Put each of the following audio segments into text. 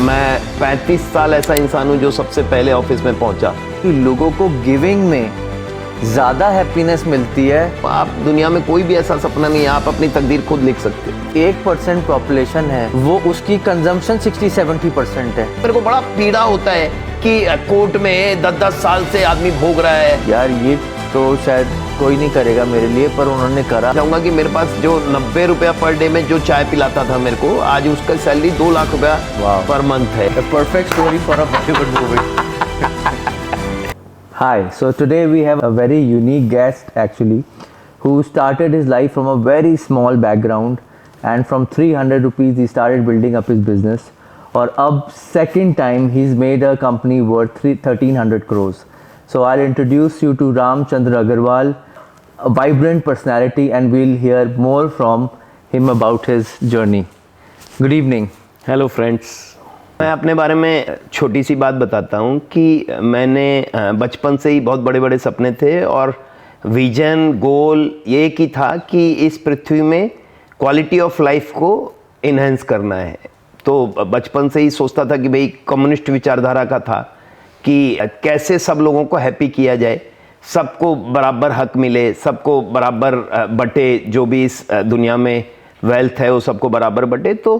मैं 35 साल ऐसा इंसान हूँ जो सबसे पहले ऑफिस में पहुंचा। लोगों को गिविंग में ज़्यादा हैप्पीनेस मिलती है। आप दुनिया में कोई भी ऐसा सपना नहीं है, आप अपनी तकदीर खुद लिख सकते हो। 1% पॉपुलेशन है, वो उसकी कंजम्पशन 60-70% है। मेरे को बड़ा पीड़ा होता है कि कोर्ट में 10-10 साल से आदमी भोग रहा है। यार ये तो शायद कोई नहीं करेगा मेरे लिए, पर उन्होंने करा। चाहूंगा कि मेरे पास जो 90 रुपया पर डे में जो चाय पिलाता था मेरे को, आज उसका सैलरी 2 लाख रुपया पर मंथ है। A perfect story for a Bollywood movie. Hi, so today we have a very unique guest actually, who started his life from a very small background, and from 300 rupees he started building up his business. और अब second time he's made a company worth 1300 crores. So I'll introduce you to Ramchandra Agarwal, a vibrant personality, and we'll hear more from him about his journey. Good evening. Hello friends, मैं अपने बारे में छोटी सी बात बताता हूँ कि मैंने बचपन से ही बहुत बड़े बड़े सपने थे और विजन गोल ये एक ही था कि इस पृथ्वी में क्वालिटी ऑफ लाइफ को इन्हेंस करना है। तो बचपन से ही सोचता था कि भाई कम्युनिस्ट विचारधारा का था कि कैसे सब लोगों को हैप्पी किया जाए, सबको बराबर हक मिले, सबको बराबर बटे, जो भी इस दुनिया में वेल्थ है वो सबको बराबर बटे। तो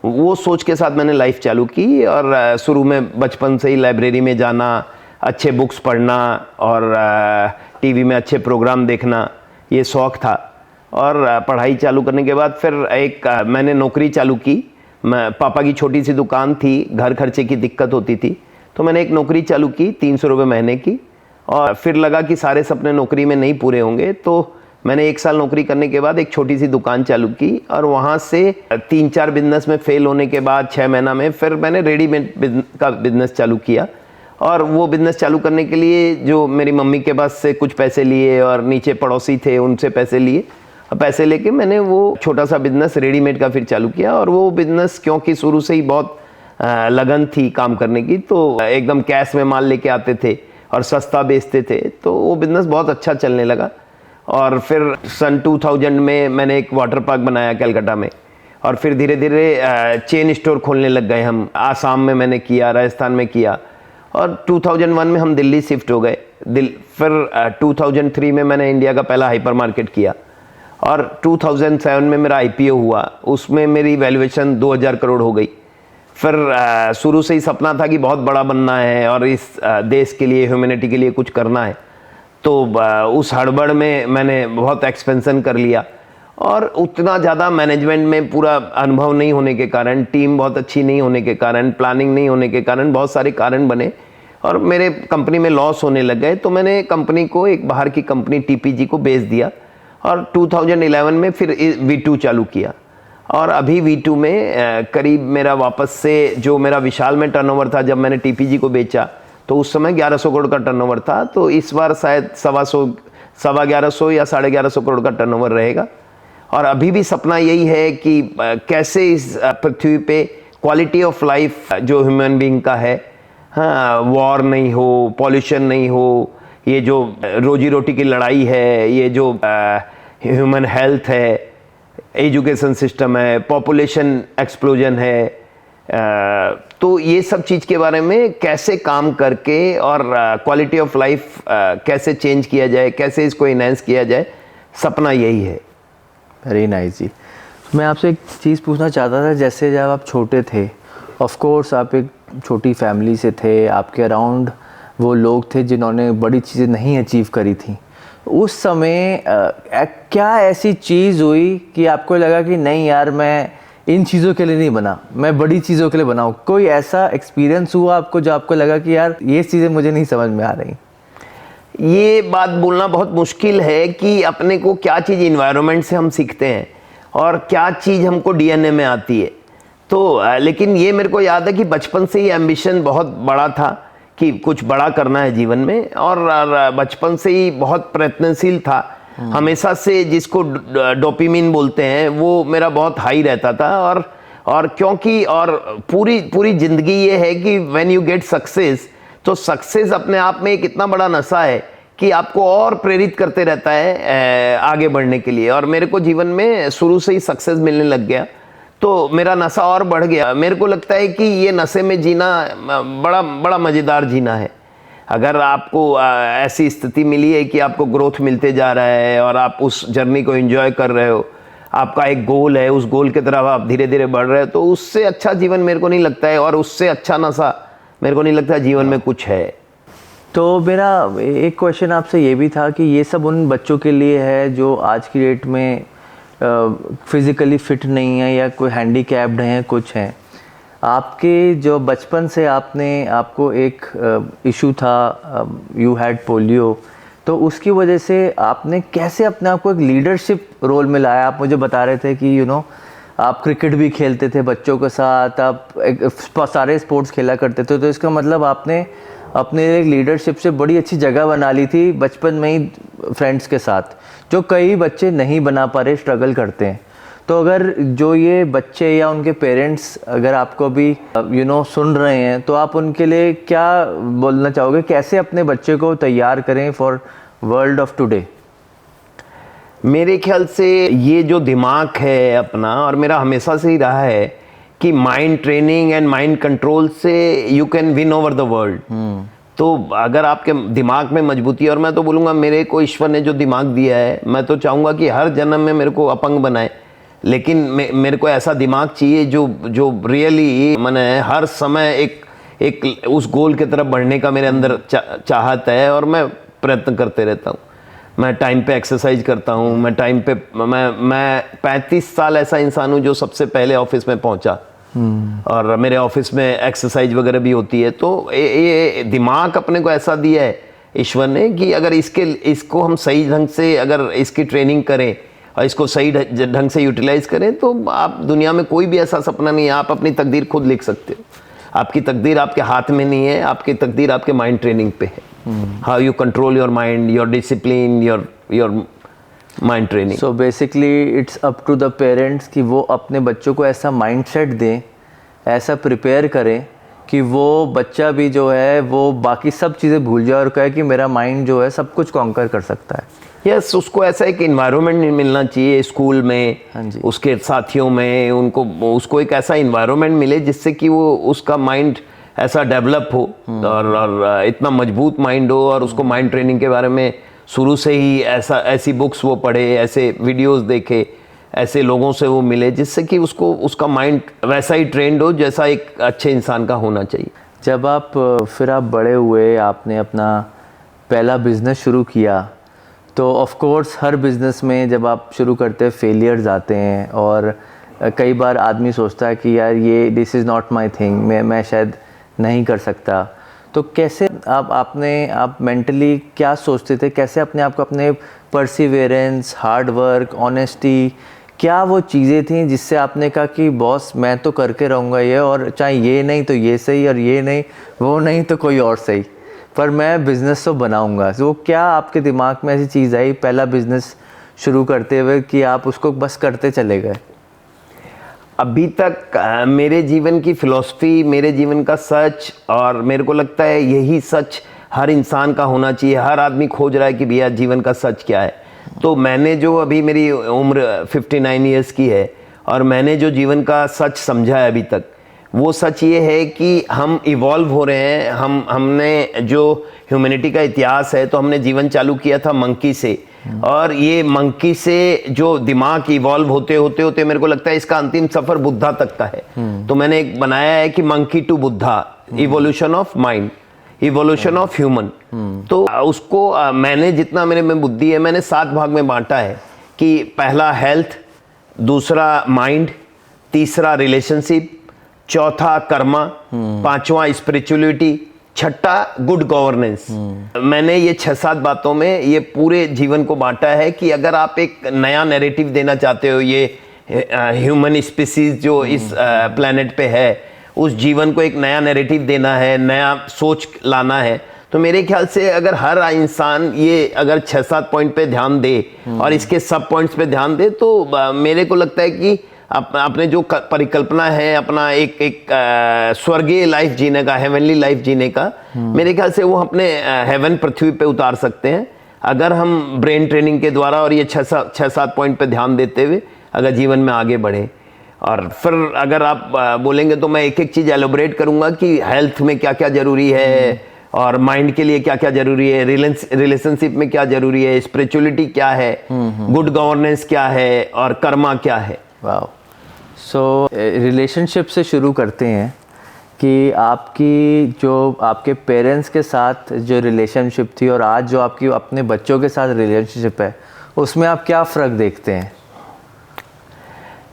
वो सोच के साथ मैंने लाइफ चालू की और शुरू में बचपन से ही लाइब्रेरी में जाना, अच्छे बुक्स पढ़ना और टीवी में अच्छे प्रोग्राम देखना, ये शौक़ था। और पढ़ाई चालू करने के बाद फिर मैंने नौकरी चालू की। मैं पापा की छोटी सी दुकान थी, घर खर्चे की दिक्कत होती थी, तो मैंने एक नौकरी चालू की 300 रुपये महीने की। और फिर लगा कि सारे सपने नौकरी में नहीं पूरे होंगे, तो मैंने 1 साल नौकरी करने के बाद एक छोटी सी दुकान चालू की और वहाँ से 3-4 बिजनेस में फेल होने के बाद 6 महीना में फिर मैंने रेडीमेड का बिजनेस चालू किया। और वो बिज़नेस चालू करने के लिए जो मेरी मम्मी के पास से कुछ पैसे लिए और नीचे पड़ोसी थे उनसे पैसे लिए, पैसे लेके मैंने वो छोटा सा बिज़नेस रेडीमेड का फिर चालू किया। और वो बिज़नेस क्योंकि शुरू से ही बहुत लगन थी काम करने की, तो एकदम कैश में माल लेके आते थे और सस्ता बेचते थे, तो वो बिज़नेस बहुत अच्छा चलने लगा। और फिर सन 2000 में मैंने एक वाटर पार्क बनाया कलकत्ता में, और फिर धीरे धीरे चेन स्टोर खोलने लग गए हम। आसाम में मैंने किया, राजस्थान में किया, और 2001 में हम दिल्ली शिफ्ट हो गए। फिर 2003 में मैंने इंडिया का पहला हाइपर मार्केट किया, और 2007 में मेरा IPO हुआ। उसमें मेरी वैल्यूएशन 2000 करोड़ हो गई। फिर शुरू से ही सपना था कि बहुत बड़ा बनना है और इस देश के लिए, ह्यूमैनिटी के लिए कुछ करना है। तो उस हड़बड़ में मैंने बहुत एक्सपेंशन कर लिया, और उतना ज़्यादा मैनेजमेंट में पूरा अनुभव नहीं होने के कारण, टीम बहुत अच्छी नहीं होने के कारण, प्लानिंग नहीं होने के कारण, बहुत सारे कारण बने और मेरे कंपनी में लॉस होने लग गए। तो मैंने कंपनी को, एक बाहर की कंपनी TPG को बेच दिया, और 2011 में फिर V2 चालू किया। और अभी V2 में करीब मेरा वापस से जो मेरा विशाल में टर्नओवर था जब मैंने TPG को बेचा, तो उस समय 1100 करोड़ का टर्नओवर था। तो इस बार शायद 1150 या 1150 करोड़ का टर्नओवर रहेगा। और अभी भी सपना यही है कि कैसे इस पृथ्वी पे क्वालिटी ऑफ लाइफ जो ह्यूमन बीइंग का है, हाँ, वॉर नहीं हो, पॉल्यूशन नहीं हो, ये जो रोजी रोटी की लड़ाई है, ये जो ह्यूमन हेल्थ है, एजुकेशन सिस्टम है, पॉपुलेशन एक्सप्लोजन है, तो ये सब चीज़ के बारे में कैसे काम करके और क्वालिटी ऑफ लाइफ कैसे चेंज किया जाए, कैसे इसको इनहेंस किया जाए, सपना यही है। वेरी नाइस जी। मैं आपसे एक चीज़ पूछना चाहता था, जैसे जब आप छोटे थे, ऑफ कोर्स आप एक छोटी फैमिली से थे, आपके अराउंड वो लोग थे जिन्होंने बड़ी चीज़ें नहीं अचीव करी थी। उस समय क्या ऐसी चीज़ हुई कि आपको लगा कि नहीं यार, मैं इन चीज़ों के लिए नहीं बना, मैं बड़ी चीज़ों के लिए बनाऊँ? कोई ऐसा एक्सपीरियंस हुआ आपको जो आपको लगा कि यार ये चीज़ें मुझे नहीं समझ में आ रही? ये बात बोलना बहुत मुश्किल है कि अपने को क्या चीज़ इन्वायरमेंट से हम सीखते हैं और क्या चीज़ हमको DNA में आती है। तो लेकिन ये मेरे को याद है कि बचपन से ही एम्बिशन बहुत बड़ा था कि कुछ बड़ा करना है जीवन में, और बचपन से ही बहुत प्रयत्नशील था। हमेशा से जिसको डोपामिन बोलते हैं वो मेरा बहुत हाई रहता था। और क्योंकि पूरी ज़िंदगी ये है कि व्हेन यू गेट सक्सेस, तो सक्सेस अपने आप में एक इतना बड़ा नशा है कि आपको और प्रेरित करते रहता है आगे बढ़ने के लिए। और मेरे को जीवन में शुरू से ही सक्सेस मिलने लग गया। तो मेरा नशा और बढ़ गया। मेरे को लगता है कि ये नशे में जीना बड़ा बड़ा मज़ेदार जीना है। अगर आपको ऐसी स्थिति मिली है कि आपको ग्रोथ मिलते जा रहा है और आप उस जर्नी को एंजॉय कर रहे हो, आपका एक गोल है, उस गोल की तरफ आप धीरे धीरे बढ़ रहे हो, तो उससे अच्छा जीवन मेरे को नहीं लगता है, और उससे अच्छा नशा मेरे को नहीं लगता जीवन में कुछ है। तो मेरा एक क्वेश्चन आपसे ये भी था कि ये सब उन बच्चों के लिए है जो आज की डेट में फिज़िकली फिट नहीं है या कोई हैंडीकैप्ड हैं, कुछ हैं। आपके जो बचपन से आपको एक इशू था, यू हैड पोलियो, तो उसकी वजह से आपने कैसे अपने आप को एक लीडरशिप रोल में लाया? आप मुझे बता रहे थे कि आप क्रिकेट भी खेलते थे बच्चों के साथ, आप सारे स्पोर्ट्स खेला करते थे, तो इसका मतलब आपने अपने एक लीडरशिप से बड़ी अच्छी जगह बना ली थी बचपन में ही फ्रेंड्स के साथ, जो कई बच्चे नहीं बना पा रहे, स्ट्रगल करते हैं। तो अगर जो ये बच्चे या उनके पेरेंट्स अगर आपको भी सुन रहे हैं, तो आप उनके लिए क्या बोलना चाहोगे, कैसे अपने बच्चे को तैयार करें फॉर वर्ल्ड ऑफ टुडे? मेरे ख्याल से ये जो दिमाग है अपना, और मेरा हमेशा से ही रहा है कि mind training and mind control से you can win over the world. तो अगर आपके दिमाग में मजबूती, और मैं तो बोलूँगा मेरे को ईश्वर ने जो दिमाग दिया है, मैं तो चाहूँगा कि हर जन्म में मेरे को अपंग बनाए, लेकिन मेरे को ऐसा दिमाग चाहिए जो रियली मैंने हर समय एक उस गोल की तरफ बढ़ने का मेरे अंदर चाहत है, और मैं प्रयत्न करते रहता हूँ। मैं टाइम पे एक्सरसाइज करता हूँ, मैं टाइम पे मैं 35 साल ऐसा इंसान हूँ जो सबसे पहले ऑफिस में पहुँचा, और मेरे ऑफिस में एक्सरसाइज वगैरह भी होती है। तो ये दिमाग अपने को ऐसा दिया है ईश्वर ने कि अगर इसको हम सही ढंग से अगर इसकी ट्रेनिंग करें और इसको सही ढंग से यूटिलाइज करें, तो आप दुनिया में कोई भी ऐसा सपना नहीं है, आप अपनी तकदीर खुद लिख सकते हो। आपकी तकदीर आपके हाथ में नहीं है, आपकी तकदीर आपके माइंड ट्रेनिंग पे है। How you control your mind, your discipline, your mind training. So basically it's up to the parents कि वो अपने बच्चों को ऐसा माइंडसेट दें, ऐसा प्रिपेयर करें कि वो बच्चा भी जो है वो बाकी सब चीज़ें भूल जाए और कहे कि मेरा माइंड जो है सब कुछ कॉन्कर कर सकता है। यस, उसको ऐसा एक इन्वायरमेंट मिलना चाहिए स्कूल में, हाँ जी, उसके साथियों में, उसको एक ऐसा इन्वायरमेंट मिले जिससे कि वो उसका माइंड ऐसा डेवलप हो, और इतना मजबूत माइंड हो, और उसको माइंड ट्रेनिंग के बारे में शुरू से ही ऐसी बुक्स वो पढ़े, ऐसे वीडियोस देखे, ऐसे लोगों से वो मिले, जिससे कि उसका माइंड वैसा ही ट्रेंड हो जैसा एक अच्छे इंसान का होना चाहिए। जब आप बड़े हुए, आपने अपना पहला बिजनेस शुरू किया, तो ऑफ कोर्स हर बिज़नेस में जब आप शुरू करते हैं फेलियर्स आते हैं, और कई बार आदमी सोचता है कि यार ये this is not my thing, मैं शायद नहीं कर सकता। तो कैसे आप मेंटली क्या सोचते थे, कैसे अपने आप को, अपने परसिवेरेंस, हार्ड वर्क, ऑनेस्टी, क्या वो चीज़ें थी जिससे आपने कहा कि बॉस मैं तो करके रहूँगा ये, और चाहे ये नहीं तो ये सही, और ये नहीं वो नहीं तो कोई और सही, पर मैं बिज़नेस तो बनाऊँगा। तो क्या आपके दिमाग में ऐसी चीज़ आई पहला बिज़नेस शुरू करते हुए कि आप उसको बस करते चले गए? अभी तक मेरे जीवन की फिलॉसफी, मेरे जीवन का सच, और मेरे को लगता है यही सच हर इंसान का होना चाहिए। हर आदमी खोज रहा है कि भैया जीवन का सच क्या है। तो मैंने जो, अभी मेरी उम्र 59 ईयर्स की है, और मैंने जो जीवन का सच समझा है अभी तक, वो सच ये है कि हम इवॉल्व हो रहे हैं। हमने जो ह्यूमैनिटी का इतिहास है, तो हमने जीवन चालू किया था मंकी से, और ये मंकी से जो दिमाग इवॉल्व होते होते होते मेरे को लगता है इसका अंतिम सफर बुद्धा तक का है। तो मैंने एक बनाया है कि monkey to Buddha, evolution of mind, evolution of human. तो उसको मैंने जितना मेरे में बुद्धि है, मैंने 7 भाग में बांटा है कि पहला हेल्थ, दूसरा माइंड, तीसरा रिलेशनशिप, चौथा कर्मा, पांचवा स्पिरिचुअलिटी, छठा गुड गवर्नेंस। मैंने ये 6-7 बातों में ये पूरे जीवन को बांटा है कि अगर आप एक नया नैरेटिव देना चाहते हो, ये ह्यूमन स्पीसीज जो इस प्लेनेट पे है, उस जीवन को एक नया नैरेटिव देना है, नया सोच लाना है, तो मेरे ख्याल से अगर हर इंसान ये अगर 6-7 पॉइंट पे ध्यान दे और इसके सब पॉइंट्स पे ध्यान दे, तो मेरे को लगता है कि अपने जो परिकल्पना है अपना एक स्वर्गीय लाइफ जीने का, हेवनली लाइफ जीने का, मेरे ख्याल से वो अपने हेवन पृथ्वी पे उतार सकते हैं अगर हम ब्रेन ट्रेनिंग के द्वारा और ये 6-7 पॉइंट पे ध्यान देते हुए अगर जीवन में आगे बढ़े। और फिर अगर आप बोलेंगे तो मैं एक एक चीज़ एलोबरेट करूंगा कि हेल्थ में क्या क्या ज़रूरी है और माइंड के लिए क्या क्या ज़रूरी है, रिलेशनशिप में क्या ज़रूरी है, स्पिरिचुअलिटी क्या है, गुड गवर्नेंस क्या है और कर्मा क्या है। वाह। सो रिलेशनशिप से शुरू करते हैं कि आपकी जो आपके पेरेंट्स के साथ जो रिलेशनशिप थी और आज जो आपकी अपने बच्चों के साथ रिलेशनशिप है, उसमें आप क्या फ़र्क देखते हैं?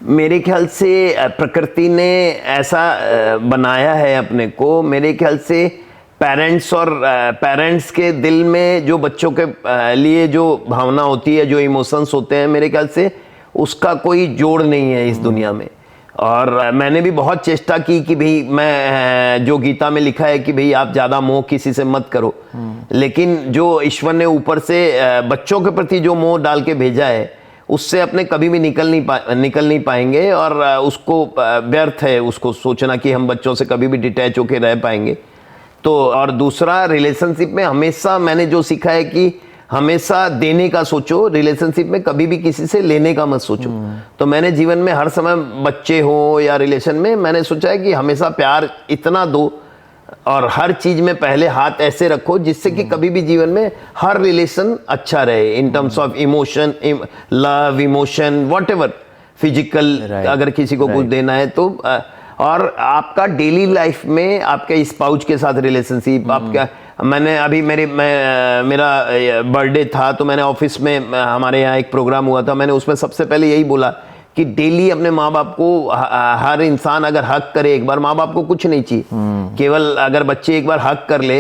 मेरे ख्याल से प्रकृति ने ऐसा बनाया है अपने को, मेरे ख्याल से पेरेंट्स और पेरेंट्स के दिल में जो बच्चों के लिए जो भावना होती है, जो इमोशंस होते हैं, मेरे ख्याल से उसका कोई जोड़ नहीं है इस दुनिया में। और मैंने भी बहुत चेष्टा की कि भाई मैं जो गीता में लिखा है कि भाई आप ज़्यादा मोह किसी से मत करो, लेकिन जो ईश्वर ने ऊपर से बच्चों के प्रति जो मोह डाल के भेजा है उससे अपने कभी भी निकल नहीं पाएंगे और उसको व्यर्थ है उसको सोचना कि हम बच्चों से कभी भी डिटैच होकर रह पाएंगे। तो और दूसरा, रिलेशनशिप में हमेशा मैंने जो सीखा है कि हमेशा देने का सोचो, रिलेशनशिप में कभी भी किसी से लेने का मत सोचो। तो मैंने जीवन में हर समय, बच्चे हो या रिलेशन में, मैंने सोचा है कि हमेशा प्यार इतना दो और हर चीज में पहले हाथ ऐसे रखो जिससे कि कभी भी जीवन में हर रिलेशन अच्छा रहे, इन terms of emotion, love, emotion, whatever, physical, अगर किसी को कुछ देना है तो। और आपका डेली लाइफ में आपके स्पाउस के साथ रिलेशनशिप, आपका, मैंने अभी मेरा बर्थडे था तो मैंने ऑफिस में, हमारे यहाँ एक प्रोग्राम हुआ था, मैंने उसमें सबसे पहले यही बोला कि डेली अपने माँ बाप को, हर इंसान अगर हक करे एक बार, माँ बाप को कुछ नहीं चाहिए, केवल अगर बच्चे एक बार हक कर ले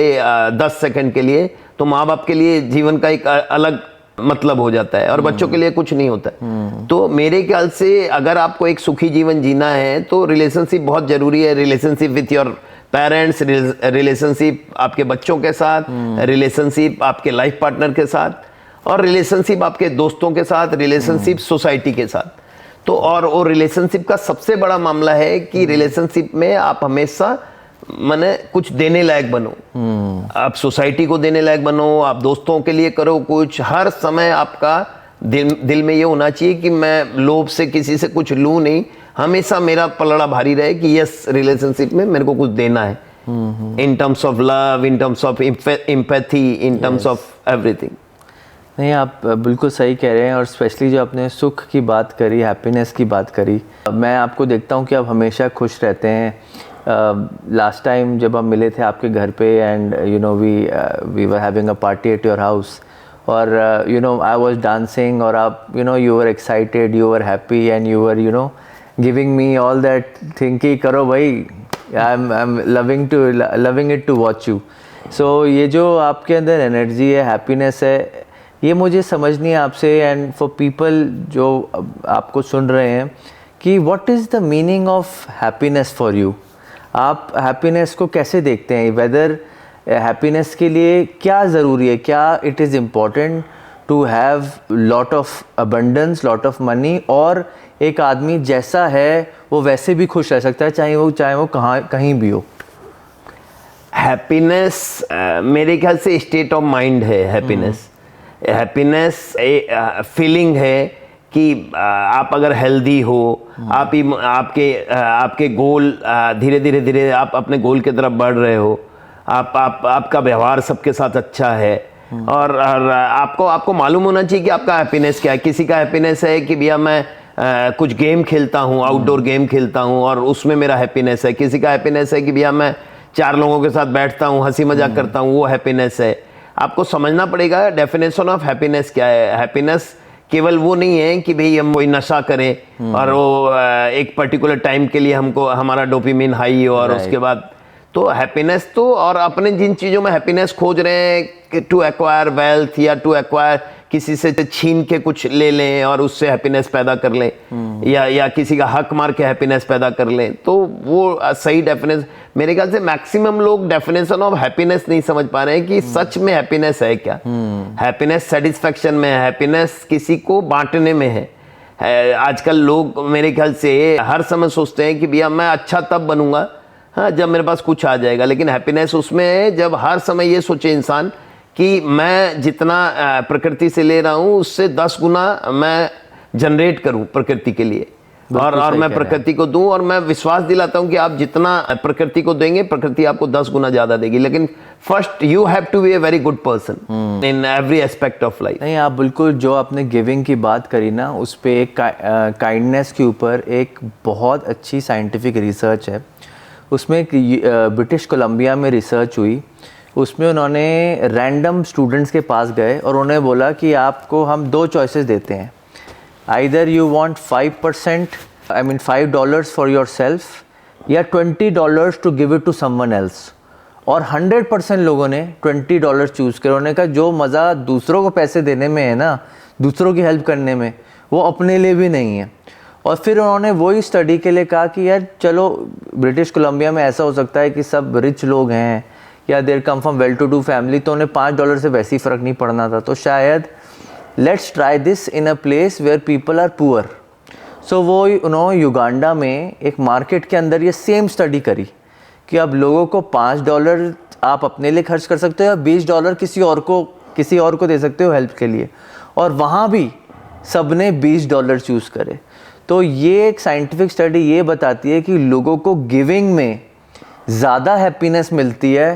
10 सेकंड के लिए, तो माँ बाप के लिए जीवन का एक अलग मतलब हो जाता है और बच्चों के लिए कुछ नहीं होता। तो मेरे ख्याल से अगर आपको एक सुखी जीवन जीना है तो रिलेशनशिप बहुत जरूरी है। Relationship with your parents, relationship आपके बच्चों के साथ, रिलेशनशिप आपके लाइफ पार्टनर के साथ, और रिलेशनशिप आपके दोस्तों के साथ, रिलेशनशिप सोसाइटी के साथ। तो और रिलेशनशिप का सबसे बड़ा मामला है कि रिलेशनशिप में आप हमेशा माने कुछ देने लायक बनो, आप सोसाइटी को देने लायक बनो, आप दोस्तों के लिए करो कुछ। हर समय आपका दिल में ये होना चाहिए कि मैं लोभ से किसी से कुछ लूं नहीं, हमेशा मेरा पलड़ा भारी रहे कि यस, रिलेशनशिप में मेरे को कुछ देना है, इन terms of love, in terms of empathy, in terms of everything. नहीं, आप बिल्कुल सही कह रहे हैं। और स्पेशली जो आपने सुख की बात करी, हैप्पीनेस की बात करी, मैं आपको देखता हूँ कि आप हमेशा खुश रहते हैं। लास्ट टाइम जब हम मिले थे आपके घर पे, and you know we were having a party at your house, और you know I was dancing, और आप you know you were excited, you were happy, and you were you know giving me all that thing कि करो भाई, I am loving it to watch you. So ये जो आपके अंदर energy है, हैप्पीनेस है, ये मुझे समझनी है आपसे, एंड फॉर पीपल जो आपको सुन रहे हैं, कि what is the meaning of happiness for you? आप हैप्पीनेस को कैसे देखते हैं? वेदर हैप्पीनेस के लिए क्या ज़रूरी है? क्या it is important to have lot of abundance, lot of money, और एक आदमी जैसा है वो वैसे भी खुश रह सकता है, चाहे वो कहीं भी हो? हैप्पीनेस मेरे ख्याल से स्टेट ऑफ माइंड है। हैप्पीनेस फीलिंग है कि आप अगर हेल्दी हो, आपके गोल धीरे धीरे आप अपने गोल की तरफ बढ़ रहे हो, आपका व्यवहार सबके साथ अच्छा है, और आपको मालूम होना चाहिए कि आपका हैप्पीनेस क्या है। किसी का हैप्पीनेस है कि भैया मैं कुछ गेम खेलता हूँ, आउटडोर गेम खेलता हूँ और उसमें मेरा हैप्पीनेस है। किसी का हैप्पीनेस है कि भैया मैं 4 लोगों के साथ बैठता हूँ, हंसी मजाक करता हूँ, वो हैप्पीनेस है। आपको समझना पड़ेगा डेफिनेशन ऑफ हैप्पीनेस क्या है। हैप्पीनेस केवल वो नहीं है कि भाई हम कोई नशा करें और वो एक पर्टिकुलर टाइम के लिए हमको हमारा डोपामिन हाई हो और उसके बाद तो हैप्पीनेस तो, और अपने जिन चीज़ों में हैप्पीनेस खोज रहे हैं, टू एक्वायर वेल्थ या टू एक्वायर किसी से छीन के कुछ ले लें और उससे हैप्पीनेस पैदा कर लें, या किसी का हक मार के हैप्पीनेस पैदा कर लें, तो वो सही डेफिनेशन। मेरे ख्याल से मैक्सिमम लोग डेफिनेशन ऑफ हैप्पीनेस नहीं समझ पा रहे हैं कि सच में हैप्पीनेस है क्या। हैप्पीनेस सेटिस्फैक्शन में है, हैप्पीनेस किसी को बांटने में है। आजकल लोग मेरे ख्याल से हर समय सोचते हैं कि भैया मैं अच्छा तब बनूंगा हाँ जब मेरे पास कुछ आ जाएगा, लेकिन हैप्पीनेस उसमें है जब हर समय ये सोचे इंसान कि मैं जितना प्रकृति से ले रहा हूँ उससे 10 गुना मैं जनरेट करूँ प्रकृति के लिए, और मैं प्रकृति को दूं, और मैं विश्वास दिलाता हूं कि आप जितना प्रकृति को देंगे प्रकृति आपको 10 गुना ज्यादा देगी। लेकिन first you have to be a very good person in every aspect of life. नहीं, आप बिल्कुल, जो आपने गिविंग की बात करी ना, उस पे एक काइंडनेस के ऊपर एक बहुत अच्छी साइंटिफिक रिसर्च है। उसमें एक ब्रिटिश कोलंबिया में रिसर्च हुई। उसमें उन्होंने रैंडम स्टूडेंट्स के पास गए और उन्हें बोला कि आपको हम 2 चॉइसेस देते हैं, either you want 5%, I mean $5 for your self, या $20 to give it to someone else. और 100% लोगों ने $20 चूज़ किया। उन्होंने कहा जो मज़ा दूसरों को पैसे देने में है ना, दूसरों की हेल्प करने में, वो अपने लिए भी नहीं है। और फिर उन्होंने वही स्टडी के लिए कहा कि यार चलो, ब्रिटिश कोलंबिया में ऐसा हो सकता है कि सब रिच लोग हैं या they're come from well to do family, तो उन्हें $5 से वैसे ही फ़र्क नहीं पड़ना था। तो शायद let's try this in a place where people are poor. So वो उन्होंने युगांडा में एक मार्केट के अंदर ये सेम स्टडी करी कि अब लोगों को $5 आप अपने लिए खर्च कर सकते हो या $20 किसी और को दे सकते हो हेल्प के लिए। और वहाँ भी सब ने $20 चूज़ करे। तो ये एक साइंटिफिक स्टडी ये बताती है कि लोगों को गिविंग में ज़्यादा हैप्पीनेस मिलती है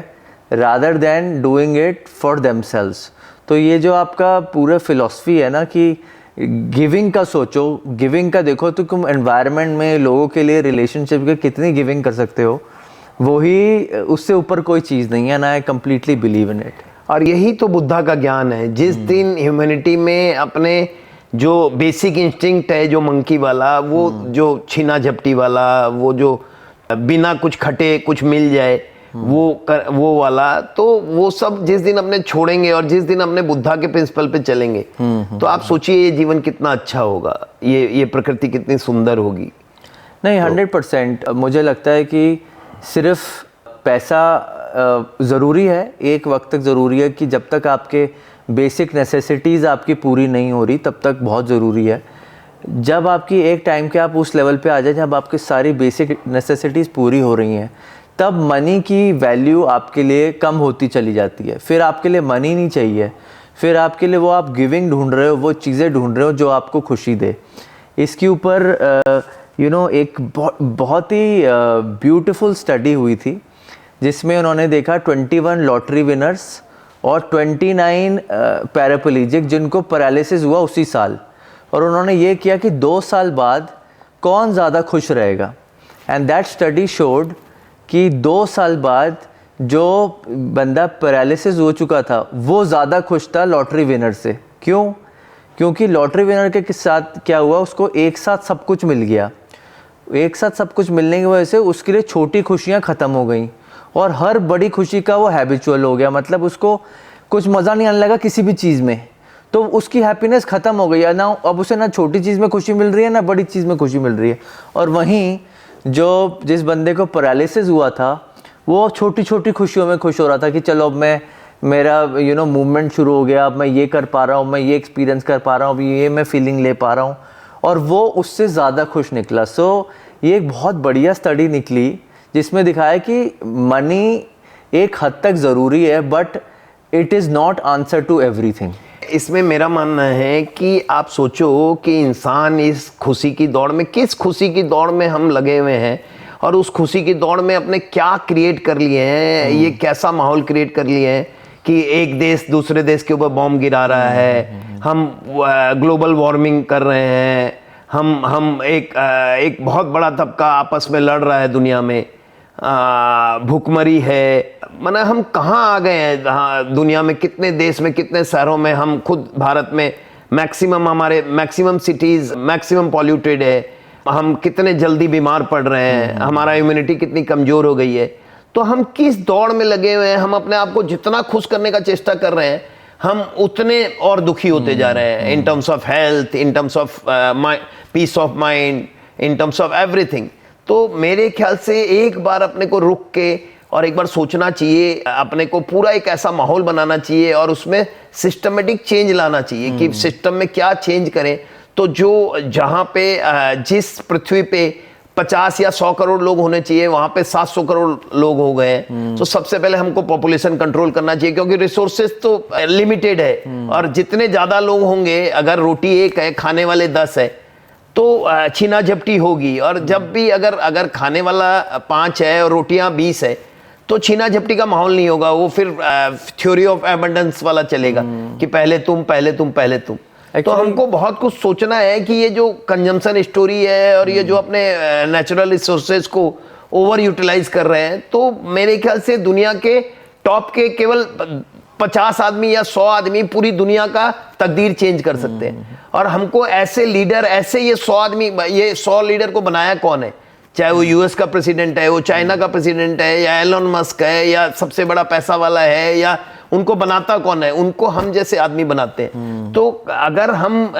rather than doing it for themselves. तो ये जो आपका पूरा फिलॉसफी है ना कि गिविंग का सोचो, गिविंग का देखो, तो तुम एनवायरनमेंट में लोगों के लिए, रिलेशनशिप के कितनी गिविंग कर सकते हो, वही, उससे ऊपर कोई चीज़ नहीं है। ना, I completely believe in it. और यही तो बुद्धा का ज्ञान है। जिस दिन ह्यूमैनिटी में अपने जो बेसिक इंस्टिंक्ट है, जो मंकी वाला, वो जो छीना झपटी वाला, वो जो बिना कुछ खटे कुछ मिल जाए, वो वाला, तो वो सब जिस दिन अपने छोड़ेंगे और जिस दिन अपने बुद्धा के प्रिंसिपल पे चलेंगे, तो आप सोचिए ये जीवन कितना अच्छा होगा, ये प्रकृति कितनी सुंदर होगी। नहीं, 100% मुझे लगता है कि सिर्फ पैसा ज़रूरी है, एक वक्त तक ज़रूरी है कि जब तक आपके बेसिक नेसेसिटीज़ आपकी पूरी नहीं हो रही तब तक बहुत ज़रूरी है। जब आपकी एक टाइम के आप उस लेवल पे आ जाए जब आपकी सारी बेसिक नेसेसिटीज़ पूरी हो रही हैं, तब मनी की वैल्यू आपके लिए कम होती चली जाती है। फिर आपके लिए मनी नहीं चाहिए, फिर आपके लिए वो आप गिविंग ढूंढ रहे हो, वो चीज़ें ढूंढ रहे हो जो आपको खुशी दे। इसके ऊपर एक बहुत ही ब्यूटीफुल स्टडी हुई थी जिसमें उन्होंने देखा 21 लॉटरी विनर्स और 29 पैराप्लेजिक जिनको पैरालिसिस हुआ उसी साल, और उन्होंने ये किया कि 2 साल बाद कौन ज़्यादा खुश रहेगा। एंड दैट स्टडी शोड कि 2 साल बाद जो बंदा पैरालिसिस हो चुका था वो ज़्यादा खुश था लॉटरी विनर से। क्यों? क्योंकि लॉटरी विनर के साथ क्या हुआ, उसको एक साथ सब कुछ मिल गया। एक साथ सब कुछ मिलने की वजह से उसके लिए छोटी खुशियाँ ख़त्म हो गई और हर बड़ी खुशी का वो हैबिचुअल हो गया। मतलब उसको कुछ मज़ा नहीं आने लगा किसी भी चीज़ में, तो उसकी हैप्पीनेस ख़त्म हो गई है ना। अब उसे ना छोटी चीज़ में खुशी मिल रही है ना बड़ी चीज़ में खुशी मिल रही है। और वहीं जो जिस बंदे को पैरालिसिस हुआ था वो छोटी छोटी खुशियों में खुश हो रहा था कि चलो अब मेरा मूवमेंट शुरू हो गया, अब मैं ये कर पा रहा हूँ, मैं ये एक्सपीरियंस कर पा रहा हूँ, अब ये मैं फीलिंग ले पा रहा हूँ, और वो उससे ज़्यादा खुश निकला। सो ये एक बहुत बढ़िया स्टडी निकली जिसमें दिखाया कि मनी एक हद तक ज़रूरी है but it is not answer to everything. इसमें मेरा मानना है कि आप सोचो कि इंसान इस खुशी की दौड़ में, किस खुशी की दौड़ में हम लगे हुए हैं, और उस खुशी की दौड़ में अपने क्या क्रिएट कर लिए हैं, ये कैसा माहौल क्रिएट कर लिए हैं कि एक देश दूसरे देश के ऊपर बॉम्ब गिरा रहा है, हम ग्लोबल वार्मिंग कर रहे हैं, हम एक बहुत बड़ा तबका आपस में लड़ रहा है दुनिया में, भूखमरी है, माना हम कहाँ आ गए हैं दुनिया में, कितने देश में, कितने शहरों में, हम खुद भारत में हमारे मैक्सिमम सिटीज़ मैक्सिमम पॉल्यूटेड है, हम कितने जल्दी बीमार पड़ रहे हैं, हमारा इम्यूनिटी कितनी कमज़ोर हो गई है। तो हम किस दौड़ में लगे हुए हैं, हम अपने आप को जितना खुश करने का चेष्टा कर रहे हैं हम उतने और दुखी होते जा रहे हैं, इन terms of health, in terms of peace of mind, in terms of everything. तो मेरे ख्याल से एक बार अपने को रुक के और एक बार सोचना चाहिए, अपने को पूरा एक ऐसा माहौल बनाना चाहिए और उसमें सिस्टमेटिक चेंज लाना चाहिए कि सिस्टम में क्या चेंज करें। तो जो जहाँ पे जिस पृथ्वी पे 50 या 100 करोड़ लोग होने चाहिए वहाँ पे 700 करोड़ लोग हो गए हैं। तो सबसे पहले हमको पॉपुलेशन कंट्रोल करना चाहिए क्योंकि रिसोर्सेज तो लिमिटेड है, और जितने ज़्यादा लोग होंगे, अगर रोटी एक है खाने वाले 10 है तो छीना झपटी होगी। और जब भी अगर खाने वाला 5 है और रोटियां 20 है तो छीना झपटी का माहौल नहीं होगा, वो फिर थ्योरी ऑफ एबंडेंस वाला चलेगा कि पहले तुम पहले तुम पहले तुम। तो हमको बहुत कुछ सोचना है कि ये जो कंजम्पशन स्टोरी है और ये जो अपने नेचुरल रिसोर्सेज को ओवर यूटिलाइज कर रहे हैं, तो मेरे ख्याल से दुनिया के टॉप के केवल 50 आदमी या 100 आदमी पूरी दुनिया का तकदीर चेंज कर सकते हैं। और हमको ऐसे लीडर, ऐसे ये 100 आदमी, ये 100 लीडर को बनाया कौन है? चाहे वो यूएस का प्रेसिडेंट है, वो चाइना का प्रेसिडेंट है, या एलन मस्क है, या सबसे बड़ा पैसा वाला है, या उनको बनाता कौन है? उनको हम जैसे आदमी बनाते हैं। तो अगर हम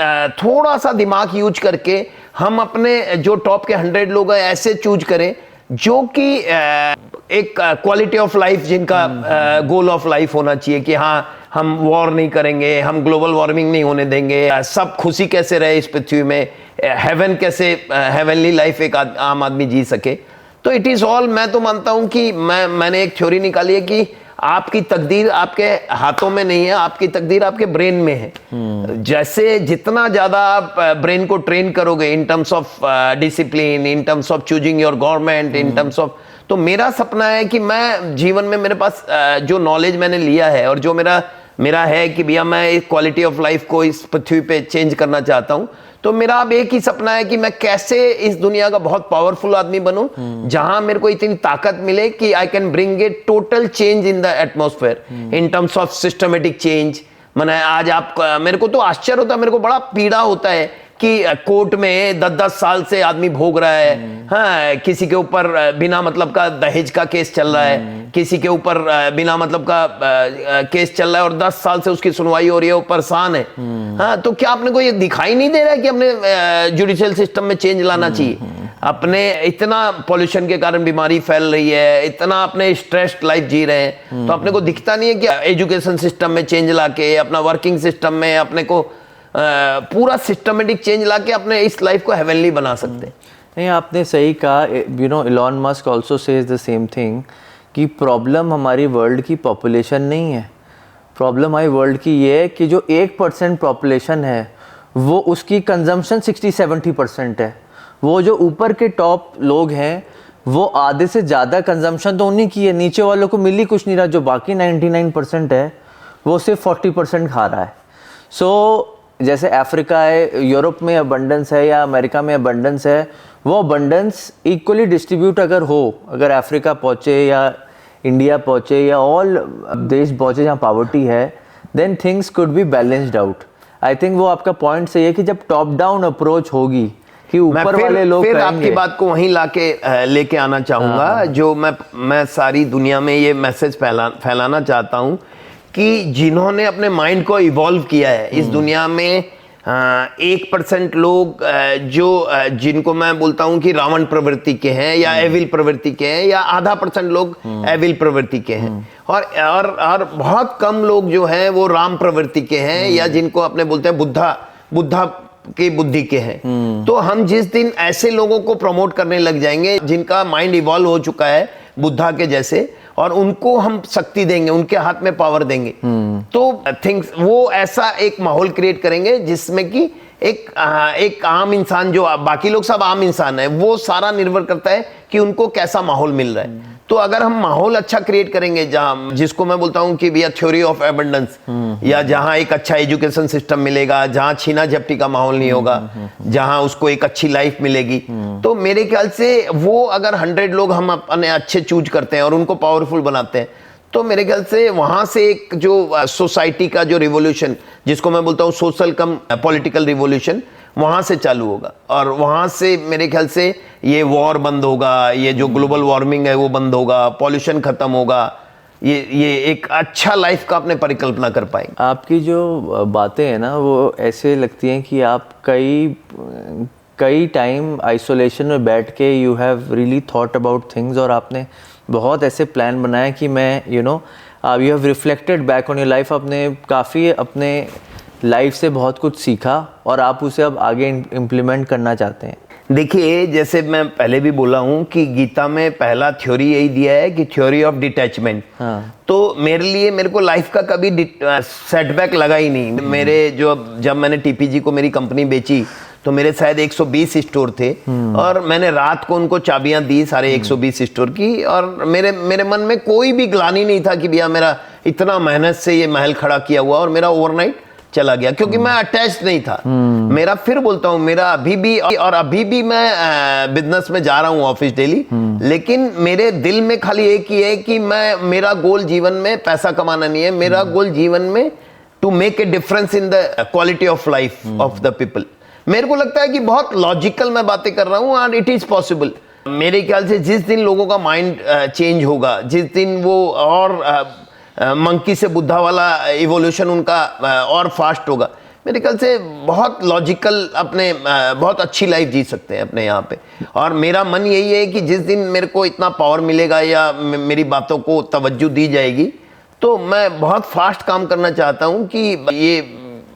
थोड़ा सा दिमाग यूज करके हम अपने जो टॉप के 100 लोग हैं ऐसे चूज करें जो कि एक क्वालिटी ऑफ लाइफ, जिनका गोल ऑफ लाइफ होना चाहिए कि हाँ हम वॉर नहीं करेंगे, हम ग्लोबल वार्मिंग नहीं होने देंगे, सब खुशी कैसे रहे इस पृथ्वी में, हेवन कैसे, हेवनली लाइफ एक आम आदमी जी सके। तो इट इज ऑल, मैं तो मानता हूं कि मैंने एक थ्योरी निकाली है कि आपकी तकदीर आपके हाथों में नहीं है, आपकी तकदीर आपके ब्रेन में है। जैसे जितना ज्यादा आप ब्रेन को ट्रेन करोगे इन terms of discipline, in terms of choosing your government, in terms of, तो मेरा सपना है कि मैं जीवन में, मेरे पास जो नॉलेज मैंने लिया है और जो मेरा है कि भैया मैं एक क्वालिटी ऑफ लाइफ को इस पृथ्वी पे चेंज करना चाहता हूं, तो मेरा अब एक ही सपना है कि मैं कैसे इस दुनिया का बहुत पावरफुल आदमी बनूं, जहां मेरे को इतनी ताकत मिले कि I can bring a total change in the atmosphere in terms of systematic change. मैंने आज आप, मेरे को तो आश्चर्य होता है, मेरे को बड़ा पीड़ा होता है कि कोर्ट में 10-10 साल से आदमी भोग रहा है। हाँ, किसी के ऊपर बिना मतलब का दहेज का केस चल रहा है, किसी के ऊपर बिना मतलब का केस चल रहा है और 10 साल से उसकी सुनवाई हो रही है, वो परेशान है। हाँ, तो क्या अपने को ये दिखाई नहीं दे रहा है कि अपने जुडिशियल सिस्टम में चेंज लाना चाहिए? अपने इतना पॉल्यूशन के कारण बीमारी फैल रही है, इतना अपने स्ट्रेस्ड लाइफ जी रहे हैं, तो अपने को दिखता नहीं है कि एजुकेशन सिस्टम में चेंज लाके, अपना वर्किंग सिस्टम में अपने को पूरा सिस्टमेटिक चेंज लाके अपने इस लाइफ को हेवनली बना सकते हैं। नहीं, आपने सही कहा। You know, Elon Musk also says the same thing कि प्रॉब्लम हमारी वर्ल्ड की पॉपुलेशन नहीं है, प्रॉब्लम हमारी वर्ल्ड की ये है कि जो 1% पॉपुलेशन है वो उसकी कंजम्पशन 60-70% है। वो जो ऊपर के टॉप लोग हैं वो आधे से ज़्यादा कंजम्पशन तो उन्हीं की है, नीचे वालों को मिल ही कुछ नहीं रहा। जो बाकी 99% है वो सिर्फ 40% खा रहा है। सो जैसे अफ्रीका है, यूरोप में अबंडेंस है या अमेरिका में अबंडेंस है, वो अबंडेंस इक्वली डिस्ट्रीब्यूट अगर हो, अगर अफ्रीका पहुँचे या इंडिया पहुँचे या ऑल देश पहुँचे जहाँ पॉवर्टी है, then things could be balanced out. I think वो आपका पॉइंट सही है कि जब टॉप डाउन अप्रोच होगी कि ऊपर वाले लोग फिर आपकी बात को वहीं लेके आना चाहूँगा, जो मैं सारी दुनिया में ये मैसेज फैलाना चाहता हूँ कि जिन्होंने अपने माइंड को इवॉल्व किया है इस दुनिया में, 1% लोग जिनको मैं बोलता हूं कि रावण प्रवृत्ति के हैं या एविल प्रवृत्ति के हैं, या 0.5% लोग एविल प्रवृत्ति के हैं, और बहुत कम लोग जो हैं वो राम प्रवृत्ति के हैं, या जिनको अपने बोलते हैं बुद्धा की बुद्धि के हैं। तो हम जिस दिन ऐसे लोगों को प्रमोट करने लग जाएंगे जिनका माइंड इवॉल्व हो चुका है बुद्धा के जैसे, और उनको हम शक्ति देंगे, उनके हाथ में पावर देंगे, तो थिंग्स वो ऐसा एक माहौल क्रिएट करेंगे जिसमें कि एक आम इंसान, जो बाकी लोग सब आम इंसान है, वो सारा निर्भर करता है कि उनको कैसा माहौल मिल रहा है। तो अगर हम माहौल अच्छा क्रिएट करेंगे, जहां, जिसको मैं बोलता हूं कि भैया थ्योरी ऑफ एबंडेंस, या जहां एक अच्छा एजुकेशन सिस्टम मिलेगा, जहां छीना झपटी का माहौल नहीं होगा, जहां उसको एक अच्छी लाइफ मिलेगी, तो मेरे ख्याल से वो अगर 100 लोग हम अपने अच्छे चूज करते हैं और उनको पावरफुल बनाते हैं, तो मेरे ख्याल से वहां से एक जो सोसाइटी का जो रिवॉल्यूशन, जिसको मैं बोलता हूं सोशल कम पॉलिटिकल रिवॉल्यूशन, वहां से चालू होगा। और वहां से मेरे ख्याल से ये वॉर बंद होगा, ये जो ग्लोबल वार्मिंग है वो बंद होगा, पॉल्यूशन खत्म होगा, ये एक अच्छा लाइफ का अपने परिकल्पना कर पाएंगे। आपकी जो बातें हैं ना वो ऐसे लगती हैं कि आप कई टाइम आइसोलेशन में बैठ के you have really thought about things, और आपने बहुत ऐसे प्लान बनाए कि मैं you have reflected back on your life. आपने काफ़ी अपने लाइफ से बहुत कुछ सीखा और आप उसे अब आगे इम्प्लीमेंट करना चाहते हैं। देखिए, जैसे मैं पहले भी बोला हूं कि गीता में पहला थ्योरी यही दिया है कि थ्योरी ऑफ डिटैचमेंट। तो मेरे को लाइफ का कभी सेटबैक लगा ही नहीं। जब मैंने टीपीजी को मेरी कंपनी बेची, तो मेरे शायद 120 स्टोर थे और मैंने रात को उनको चाबियां दी सारे 120 स्टोर की, और मेरे मन में कोई भी ग्लानि नहीं था कि भैया मेरा इतना मेहनत से ये महल खड़ा किया हुआ और मेरा ओवरनाइट चला गया, क्योंकि मैं अटैच नहीं था। मेरा, फिर बोलता हूँ, मेरा अभी भी मैं बिजनेस में जा रहा हूँ ऑफिस डेली, लेकिन मेरे दिल में खाली एक ही है कि मेरा गोल जीवन में पैसा कमाना नहीं है, मेरा गोल जीवन में to make a difference in the quality of life of the people. मेरे को लगता है कि बहुत लॉजिकल मैं बातें कर रहा हूँ एंड इट इज पॉसिबल। मेरे ख्याल से जिस दिन लोगों का माइंड चेंज होगा, जिस दिन वो और मंकी से बुद्धा वाला इवोल्यूशन उनका और फास्ट होगा, मेरे ख्याल से बहुत लॉजिकल अपने बहुत अच्छी लाइफ जी सकते हैं अपने यहाँ पे। और मेरा मन यही है कि जिस दिन मेरे को इतना पावर मिलेगा या मेरी बातों को तवज्जो दी जाएगी, तो मैं बहुत फास्ट काम करना चाहता हूँ कि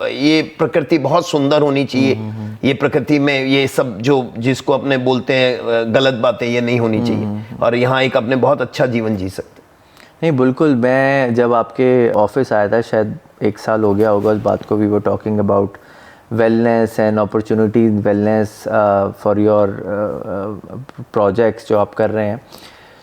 ये प्रकृति बहुत सुंदर होनी चाहिए, ये प्रकृति में ये सब जो जिसको अपने बोलते हैं गलत बातें, ये नहीं होनी चाहिए, और यहाँ एक अपने बहुत अच्छा जीवन जी सकते हैं। नहीं, बिल्कुल। मैं जब आपके ऑफिस आया था, शायद 1 साल हो गया होगा उस बात को, we were talking about wellness and opportunity wellness for your projects जो आप कर रहे हैं।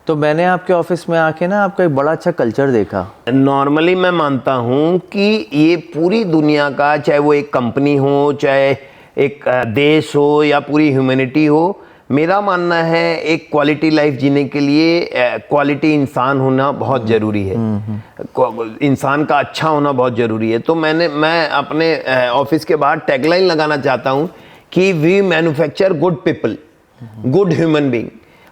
तो मैंने आपके ऑफिस में आके ना आपका एक बड़ा अच्छा कल्चर देखा। नॉर्मली मैं मानता हूँ कि ये पूरी दुनिया का, चाहे वो एक कंपनी हो, चाहे एक देश हो या पूरी ह्यूमैनिटी हो, मेरा मानना है एक क्वालिटी लाइफ जीने के लिए क्वालिटी इंसान होना बहुत ज़रूरी है। इंसान का अच्छा होना बहुत ज़रूरी है। तो मैं अपने ऑफिस के बाहर टैगलाइन लगाना चाहता हूँ कि we manufacture good people, good human being.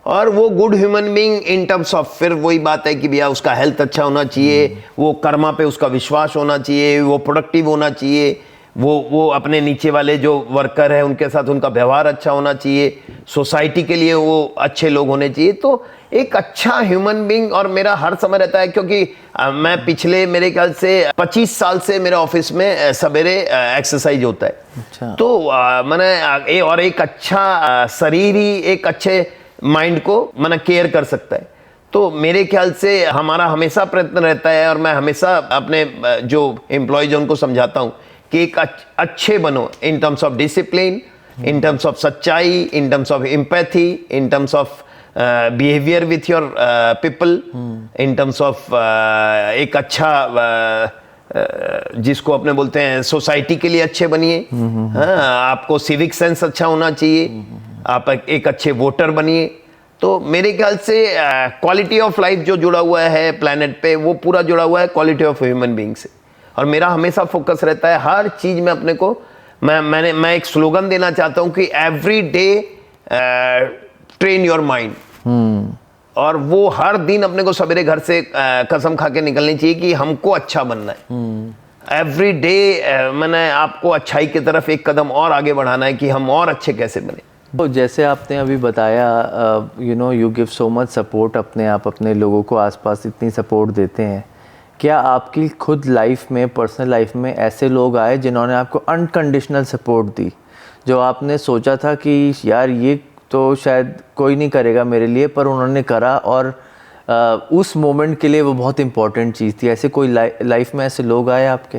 और वो good human being in terms of, फिर वही बात है कि भैया उसका हेल्थ अच्छा होना चाहिए, वो कर्मा पे उसका विश्वास होना चाहिए, वो प्रोडक्टिव होना चाहिए, वो अपने नीचे वाले जो वर्कर हैं उनके साथ उनका व्यवहार अच्छा होना चाहिए, सोसाइटी के लिए वो अच्छे लोग होने चाहिए। तो एक अच्छा ह्यूमन बीइंग, और मेरा हर समय रहता है, क्योंकि मैं पिछले मेरे ख्याल से 25 साल से मेरे ऑफिस में सवेरे एक्सरसाइज होता है। अच्छा। तो मैंने और एक अच्छा शरीर ही एक अच्छे माइंड को मैंने केयर कर सकता है। तो मेरे ख्याल से हमारा हमेशा प्रयत्न रहता है, और मैं हमेशा अपने जो एम्प्लॉयज उनको समझाता हूँ कि एक अच्छे बनो in terms of discipline, in terms of सच्चाई, in terms of empathy, in terms of behaviour with your people, in terms of एक अच्छा जिसको अपने बोलते हैं सोसाइटी के लिए अच्छे बनिए। हाँ, आपको सिविक सेंस अच्छा होना चाहिए, आप एक अच्छे वोटर बनिए। तो मेरे ख्याल से क्वालिटी ऑफ लाइफ जो जुड़ा हुआ है प्लैनेट पे, वो पूरा जुड़ा हुआ है क्वालिटी ऑफ ह्यूमन बीइंग से। और मेरा हमेशा फोकस रहता है हर चीज में अपने को, मैं एक स्लोगन देना चाहता हूँ कि every day train your mind. और वो हर दिन अपने को सवेरे घर से कसम खा के निकलनी चाहिए कि हमको अच्छा बनना है। एवरी डे मैंने आपको अच्छाई की तरफ एक कदम और आगे बढ़ाना है कि हम और अच्छे कैसे बने। तो जैसे आपने अभी बताया, you give so much support, अपने लोगों को आसपास इतनी सपोर्ट देते हैं। क्या आपकी खुद लाइफ में, पर्सनल लाइफ में ऐसे लोग आए जिन्होंने आपको अनकंडीशनल सपोर्ट दी, जो आपने सोचा था कि यार ये तो शायद कोई नहीं करेगा मेरे लिए, पर उन्होंने करा, और उस मोमेंट के लिए वो बहुत इंपॉर्टेंट चीज़ थी? ऐसे कोई लाइफ में ऐसे लोग आए आपके?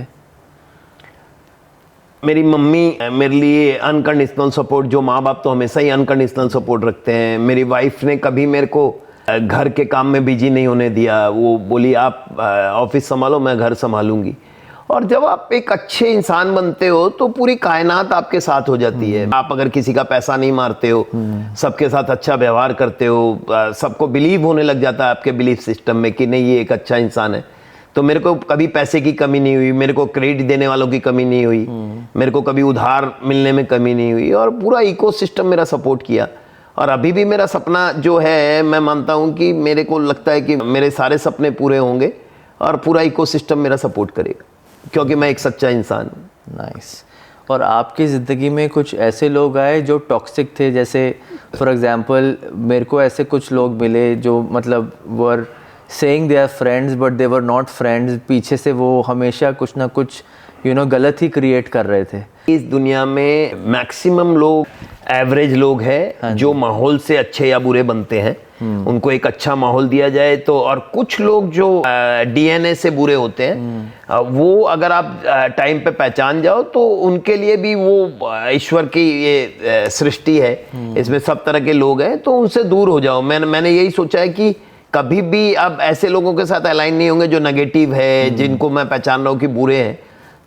मेरी मम्मी मेरे लिए अनकंडीशनल सपोर्ट, जो माँ बाप तो हमेशा ही अनकंडीशनल सपोर्ट रखते हैं। मेरी वाइफ ने कभी मेरे को घर के काम में बिजी नहीं होने दिया। वो बोली आप ऑफिस संभालो, मैं घर संभालूंगी। और जब आप एक अच्छे इंसान बनते हो तो पूरी कायनात आपके साथ हो जाती है। आप अगर किसी का पैसा नहीं मारते हो, सबके साथ अच्छा व्यवहार करते हो, सबको बिलीव होने लग जाता है आपके बिलीफ सिस्टम में कि नहीं ये एक अच्छा इंसान है। तो मेरे को कभी पैसे की कमी नहीं हुई, मेरे को क्रेडिट देने वालों की कमी नहीं हुई, मेरे को कभी उधार मिलने में कमी नहीं हुई, और पूरा इकोसिस्टम मेरा सपोर्ट किया। और अभी भी मेरा सपना जो है, मैं मानता हूँ कि मेरे को लगता है कि मेरे सारे सपने पूरे होंगे और पूरा इकोसिस्टम मेरा सपोर्ट करेगा, क्योंकि मैं एक सच्चा इंसान हूँ। नाइस। और आपकी ज़िंदगी में कुछ ऐसे लोग आए जो टॉक्सिक थे? जैसे फॉर एग्जांपल मेरे को ऐसे कुछ लोग मिले जो मतलब were saying they are friends but they were not friends, पीछे से वो हमेशा कुछ ना कुछ गलत ही क्रिएट कर रहे थे। इस दुनिया में मैक्सिमम लोग एवरेज लोग हैं जो माहौल से अच्छे या बुरे बनते हैं। उनको एक अच्छा माहौल दिया जाए तो। और कुछ लोग जो डीएनए से बुरे होते हैं, वो अगर आप टाइम पे पहचान जाओ तो उनके लिए भी वो ईश्वर की ये सृष्टि है, इसमें सब तरह के लोग हैं, तो उनसे दूर हो जाओ। मैंने यही सोचा है कि कभी भी आप ऐसे लोगों के साथ अलाइन नहीं होंगे जो नेगेटिव है, जिनको मैं पहचान रहा हूँ कि बुरे हैं,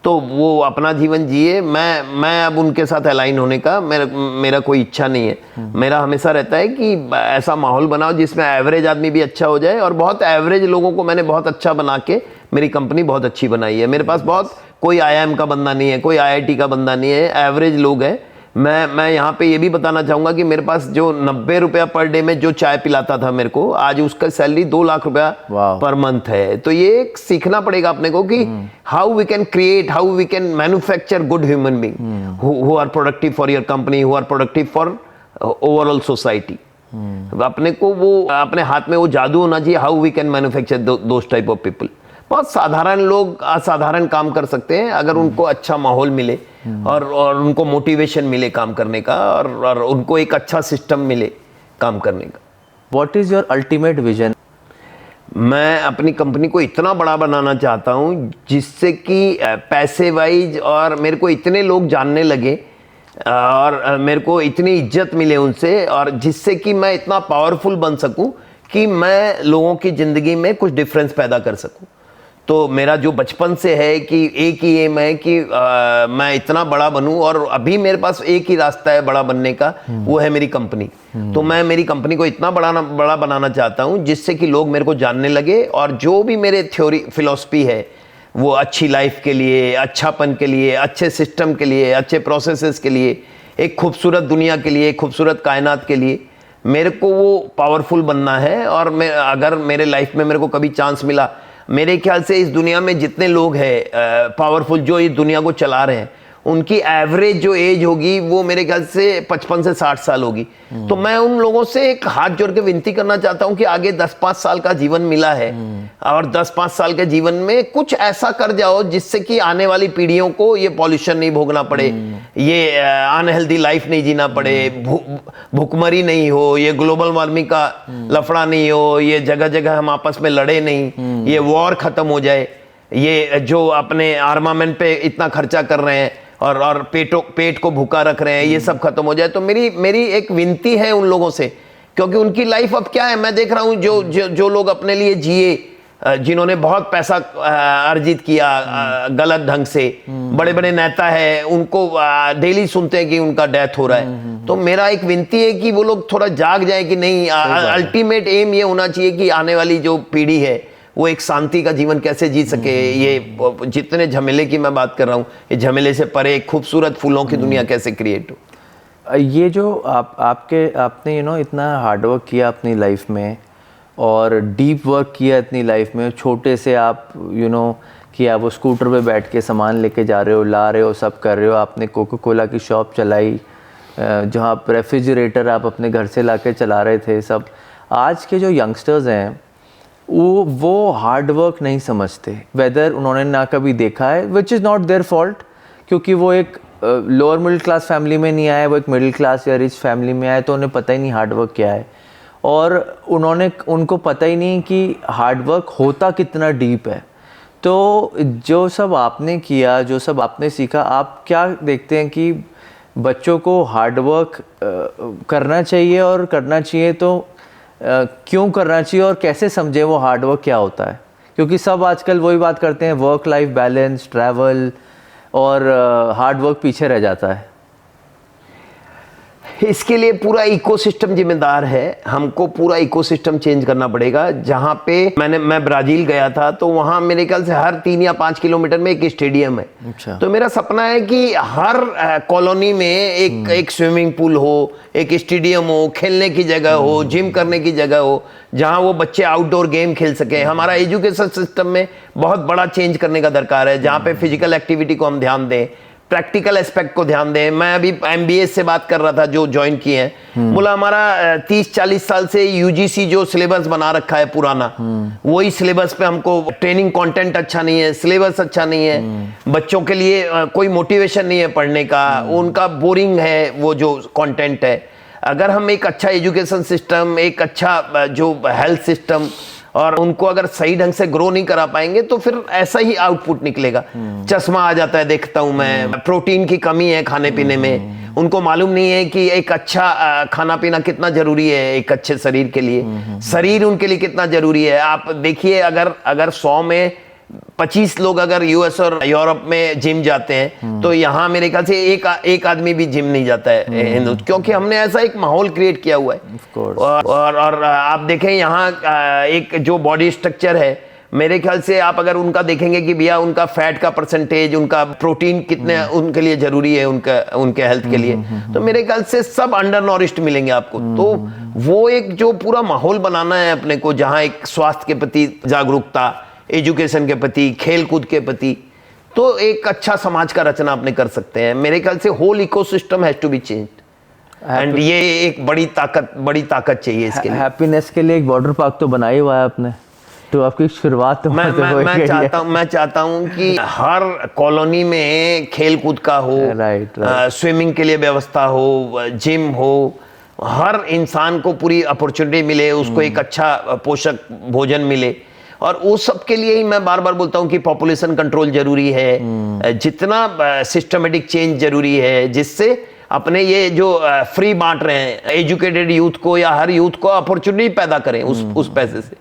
तो वो अपना जीवन जिए। मैं अब उनके साथ अलाइन होने का मेरा कोई इच्छा नहीं है। मेरा हमेशा रहता है कि ऐसा माहौल बनाओ जिसमें एवरेज आदमी भी अच्छा हो जाए, और बहुत एवरेज लोगों को मैंने बहुत अच्छा बना के मेरी कंपनी बहुत अच्छी बनाई है। मेरे पास बहुत कोई आईआईएम का बंदा नहीं है, कोई आईआईटी का बंदा नहीं है, एवरेज लोग हैं। मैं यहाँ पे ये भी बताना चाहूँगा कि मेरे पास जो 90 रुपया पर डे में जो चाय पिलाता था मेरे को, आज उसका सैलरी 2 लाख रुपया पर मंथ है। तो ये एक सीखना पड़ेगा अपने को कि how we can create, how we can manufacture good human being who are productive for your company, who are productive for overall society. अपने को वो अपने हाथ में वो जादू होना चाहिए, how we can manufacture those type of people. बहुत साधारण लोग असाधारण काम कर सकते हैं अगर उनको अच्छा माहौल मिले और उनको मोटिवेशन मिले काम करने का, और उनको एक अच्छा सिस्टम मिले काम करने का। What is your ultimate vision? मैं अपनी कंपनी को इतना बड़ा बनाना चाहता हूँ जिससे कि पैसे वाइज और मेरे को इतने लोग जानने लगे और मेरे को इतनी इज्जत मिले उनसे, और जिससे कि मैं इतना पावरफुल बन सकूं कि मैं लोगों की ज़िंदगी में कुछ डिफरेंस पैदा कर सकूं। तो मेरा जो बचपन से है कि एक ही एम है कि मैं इतना बड़ा बनूं, और अभी मेरे पास एक ही रास्ता है बड़ा बनने का, वो है मेरी कंपनी। तो मैं मेरी कंपनी को इतना बड़ा बनाना चाहता हूं जिससे कि लोग मेरे को जानने लगे, और जो भी मेरे थ्योरी फिलॉसफी है वो अच्छी लाइफ के लिए, अच्छापन के लिए, अच्छे सिस्टम के लिए, अच्छे प्रोसेसेस के लिए, एक खूबसूरत दुनिया के लिए, खूबसूरत कायनात के लिए मेरे को वो पावरफुल बनना है। और मैं अगर मेरे लाइफ में मेरे को कभी चांस मिला, मेरे ख्याल से इस दुनिया में जितने लोग हैं पावरफुल जो इस दुनिया को चला रहे हैं, उनकी एवरेज जो एज होगी वो मेरे ख्याल से 55 से 60 साल होगी। तो मैं उन लोगों से एक हाथ जोड़ के विनती करना चाहता हूं कि आगे 10-5 साल का जीवन मिला है, और 10-5 साल के जीवन में कुछ ऐसा कर जाओ जिससे कि आने वाली पीढ़ियों को ये पॉल्यूशन नहीं भोगना पड़े, ये अनहेल्दी लाइफ नहीं जीना पड़े, भूखमरी नहीं हो, ये ग्लोबल वार्मिंग का लफड़ा नहीं हो, ये जगह जगह हम आपस में लड़े नहीं, ये वॉर खत्म हो जाए, ये जो अपने आर्मामेंट पे इतना खर्चा कर रहे हैं और पेट को भूखा रख रहे हैं, ये सब खत्म हो जाए। तो मेरी एक विनती है उन लोगों से, क्योंकि उनकी लाइफ अब क्या है, मैं देख रहा हूं जो लोग अपने लिए जिए, जिन्होंने बहुत पैसा अर्जित किया गलत ढंग से, बड़े बड़े नेता है, उनको डेली सुनते हैं कि उनका डेथ हो रहा है। तो मेरा एक विनती है कि वो लोग थोड़ा जाग जाए कि नहीं, अल्टीमेट एम ये होना चाहिए कि आने वाली जो पीढ़ी है वो एक शांति का जीवन कैसे जी सके। ये जितने झमेले की मैं बात कर रहा हूँ, ये झमेले से परे एक खूबसूरत फूलों की दुनिया कैसे क्रिएट हो। ये जो आपने इतना हार्डवर्क किया अपनी लाइफ में, और डीप वर्क किया इतनी लाइफ में, छोटे से आप कि आप वो स्कूटर पे बैठ के सामान लेके जा रहे हो, ला रहे हो, सब कर रहे हो। आपने कोका कोला की शॉप चलाई, जहाँ आप रेफ्रिजरेटर आप अपने घर से ला के चला रहे थे सब। आज के जो यंगस्टर्स हैं वो हार्ड वर्क नहीं समझते, वेदर उन्होंने ना कभी देखा है, which is not their fault, क्योंकि वो एक लोअर मिडिल क्लास फैमिली में नहीं आए, वो एक मिडिल क्लास या रिच फैमिली में आए, तो उन्हें पता ही नहीं हार्ड वर्क क्या है, और उनको पता ही नहीं कि हार्ड वर्क होता कितना डीप है। तो जो सब आपने किया, जो सब आपने सीखा, आप क्या देखते हैं कि बच्चों को हार्ड वर्क करना चाहिए, और करना चाहिए तो क्यों करना चाहिए, और कैसे समझे वो हार्ड वर्क क्या होता है? क्योंकि सब आजकल वही बात करते हैं, वर्क लाइफ बैलेंस, ट्रैवल, और हार्ड वर्क पीछे रह जाता है। इसके लिए पूरा इकोसिस्टम जिम्मेदार है, हमको पूरा इकोसिस्टम चेंज करना पड़ेगा। जहाँ पे मैं ब्राजील गया था, तो वहाँ मेरे ख्याल से हर 3 या 5 किलोमीटर में एक स्टेडियम है। अच्छा। तो मेरा सपना है कि हर कॉलोनी में एक स्विमिंग पूल हो, एक स्टेडियम हो, खेलने की जगह हो, जिम करने की जगह हो, जहाँ वो बच्चे आउटडोर गेम खेल सके। हमारा एजुकेशन सिस्टम में बहुत बड़ा चेंज करने का दरकार है, जहाँ पे फिजिकल एक्टिविटी को हम ध्यान दें, प्रैक्टिकल एस्पेक्ट को ध्यान दें। मैं अभी MBA से बात कर रहा था, जो ज्वाइन किए हैं, बोला हमारा 30-40 साल से UGC जो सिलेबस बना रखा है पुराना, वही सिलेबस पे हमको ट्रेनिंग कंटेंट अच्छा नहीं है, सिलेबस अच्छा नहीं है, बच्चों के लिए कोई मोटिवेशन नहीं है पढ़ने का, उनका बोरिंग है वो जो कंटेंट है। अगर हम एक अच्छा एजुकेशन सिस्टम, एक अच्छा जो हेल्थ सिस्टम और उनको अगर सही ढंग से ग्रो नहीं करा पाएंगे तो फिर ऐसा ही आउटपुट निकलेगा। चश्मा आ जाता है, देखता हूं मैं, प्रोटीन की कमी है खाने पीने में, उनको मालूम नहीं है कि एक अच्छा खाना पीना कितना जरूरी है एक अच्छे शरीर के लिए, शरीर उनके लिए कितना जरूरी है। आप देखिए, अगर 100 में 25 लोग अगर यूएस और यूरोप में जिम जाते हैं तो यहाँ मेरे ख्याल से एक आदमी भी जिम नहीं जाता है हिंदू, क्योंकि हमने ऐसा एक माहौल क्रिएट किया हुआ है। और आप देखें यहाँ एक जो बॉडी स्ट्रक्चर है, मेरे ख्याल से आप अगर उनका देखेंगे कि भैया उनका फैट का परसेंटेज, उनका प्रोटीन कितने उनके लिए जरूरी है, उनके हेल्थ के लिए, तो मेरे ख्याल से सब अंडर नॉरिश्ड मिलेंगे आपको। तो वो एक जो पूरा माहौल बनाना है अपने को, जहाँ एक स्वास्थ्य के प्रति जागरूकता, एजुकेशन के प्रति, खेल कूद के प्रति, तो एक अच्छा समाज का रचना अपने कर सकते हैं। मेरे ख्याल से whole ecosystem has to be changed and ये एक बड़ी ताकत चाहिए इसके लिए। हैप्पीनेस के लिए एक वाटर पार्क तो बना ही हुआ है आपने, तो आपकी शुरुआत तो मैं चाहता हूं कि हर कॉलोनी में खेल कूद का हो, स्विमिंग के लिए व्यवस्था हो, जिम हो, हर इंसान को पूरी अपॉर्चुनिटी मिले, उसको एक अच्छा पोषक भोजन मिले। और उस सब के लिए ही मैं बार बार बोलता हूं कि पॉपुलेशन कंट्रोल जरूरी है, जितना सिस्टमेटिक चेंज जरूरी है, जिससे अपने ये जो फ्री बांट रहे हैं एजुकेटेड यूथ को या हर यूथ को अपॉर्चुनिटी पैदा करें उस पैसे से,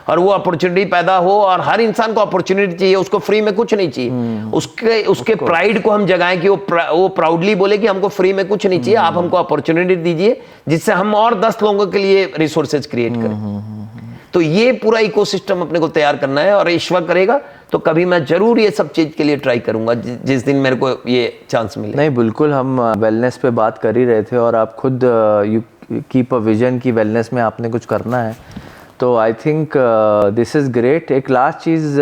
और वो अपॉर्चुनिटी पैदा हो। और हर इंसान को अपॉर्चुनिटी चाहिए, उसको फ्री में कुछ नहीं चाहिए। उसके प्राइड को हम जगाएं कि वो प्राउडली बोले कि हमको फ्री में कुछ नहीं चाहिए, आप हमको अपॉर्चुनिटी दीजिए जिससे हम और 10 लोगों के लिए रिसोर्सेज क्रिएट करें। तो ये पूरा इकोसिस्टम अपने को तैयार करना है, और ईश्वर करेगा तो कभी मैं जरूर ये सब चीज के लिए ट्राई करूंगा जिस दिन मेरे को ये चांस मिले। नहीं, बिल्कुल, हम वेलनेस पे बात कर ही रहे थे और आप खुद यू कीप अ विजन की वेलनेस में आपने कुछ करना है, तो I think this is great. एक लास्ट चीज़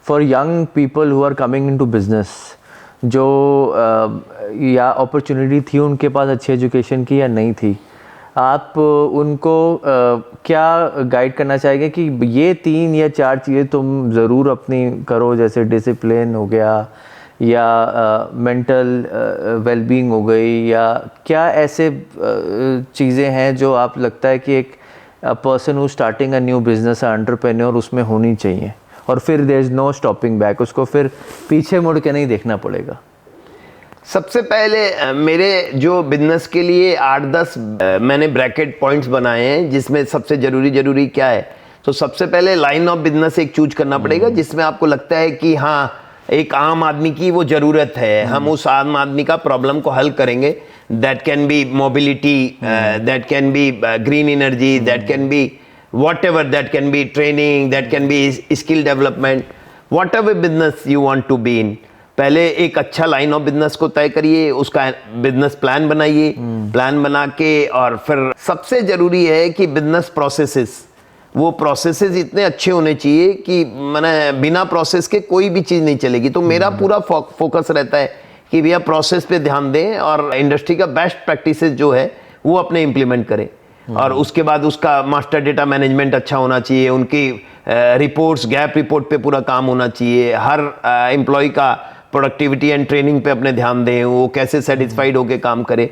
for young people who are coming into business, जो या अपॉर्चुनिटी थी उनके पास अच्छी एजुकेशन की या नहीं थी, आप उनको क्या गाइड करना चाहेंगे कि ये 3 या 4 चीज़ें तुम ज़रूर अपनी करो, जैसे डिसिप्लिन हो गया या मेंटल वेलबींग हो गई, या क्या ऐसे चीज़ें हैं जो आप लगता है कि एक person who starting a new business, entrepreneur, उसमें होनी चाहिए, और फिर there is no stopping back, उसको फिर पीछे मुड़ के नहीं देखना पड़ेगा? सबसे पहले मेरे जो बिजनेस के लिए 8-10 मैंने ब्रैकेट पॉइंट्स बनाए हैं, जिसमें सबसे जरूरी क्या है। तो सबसे पहले लाइन ऑफ बिजनेस एक चूज करना पड़ेगा जिसमें आपको लगता है कि हाँ, एक आम आदमी की वो जरूरत है, हम उस आम आदमी का प्रॉब्लम को हल करेंगे। That can be mobility, that can be green energy, that can be whatever, that can be training, that can be skill development, whatever business you want to be in। पहले एक अच्छा लाइन ऑफ बिजनेस को तय करिए, उसका business plan बनाइए, plan बना के, और फिर सबसे जरूरी है कि बिजनेस प्रोसेसेस, वो प्रोसेसेस इतने अच्छे होने चाहिए कि मैंने बिना प्रोसेस के कोई भी चीज़ नहीं चलेगी। तो मेरा पूरा फोकस रहता है कि भैया प्रोसेस पे ध्यान दें और इंडस्ट्री का बेस्ट प्रैक्टिसेस जो है वो अपने इम्प्लीमेंट करें। और उसके बाद उसका मास्टर डेटा मैनेजमेंट अच्छा होना चाहिए, उनकी रिपोर्ट्स, गैप रिपोर्ट पे पूरा काम होना चाहिए, हर एम्प्लॉय का प्रोडक्टिविटी एंड ट्रेनिंग पे अपने ध्यान दें, वो कैसे सेटिस्फाइड होकर काम करे।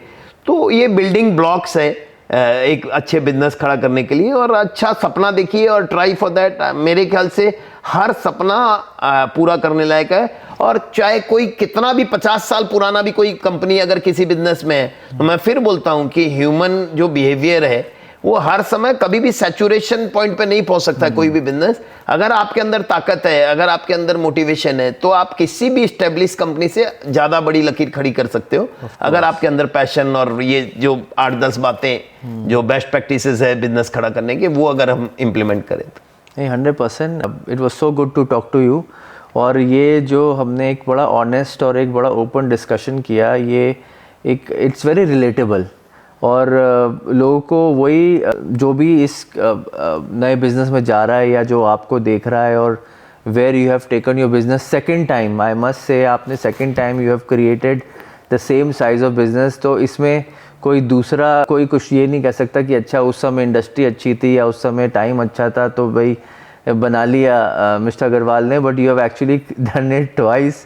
तो ये बिल्डिंग ब्लॉक्स है एक अच्छे बिजनेस खड़ा करने के लिए। और अच्छा सपना देखिए और ट्राई फॉर दैट। मेरे ख्याल से हर सपना पूरा करने लायक है, और चाहे कोई कितना भी 50 साल पुराना भी कोई कंपनी अगर किसी बिजनेस में है, तो मैं फिर बोलता हूं कि ह्यूमन जो बिहेवियर है वो हर समय कभी भी सैचुरेशन पॉइंट पे नहीं पहुंच सकता कोई भी बिजनेस। अगर आपके अंदर ताकत है, अगर आपके अंदर मोटिवेशन है, तो आप किसी भी स्टेब्लिश कंपनी से ज्यादा बड़ी लकीर खड़ी कर सकते हो, अगर आपके अंदर पैशन और ये जो 8-10 बातें जो बेस्ट प्रैक्टिसेस है बिजनेस खड़ा करने के, वो अगर हम इम्प्लीमेंट करें तो। नहीं, 100%। It was so good to talk to you. और ये जो हमने एक बड़ा ऑनेस्ट और एक बड़ा ओपन डिस्कशन किया, ये एक इट्स वेरी रिलेटेबल, और लोगों को वही जो भी इस नए बिजनेस में जा रहा है या जो आपको देख रहा है, और where you have taken your business second time, I must say आपने second time you have created the same size of business. तो इसमें कोई दूसरा कोई कुछ ये नहीं कह सकता कि अच्छा उस समय इंडस्ट्री अच्छी थी या उस समय टाइम अच्छा था तो भाई बना लिया मिस्टर अग्रवाल ने, but you have actually done it twice.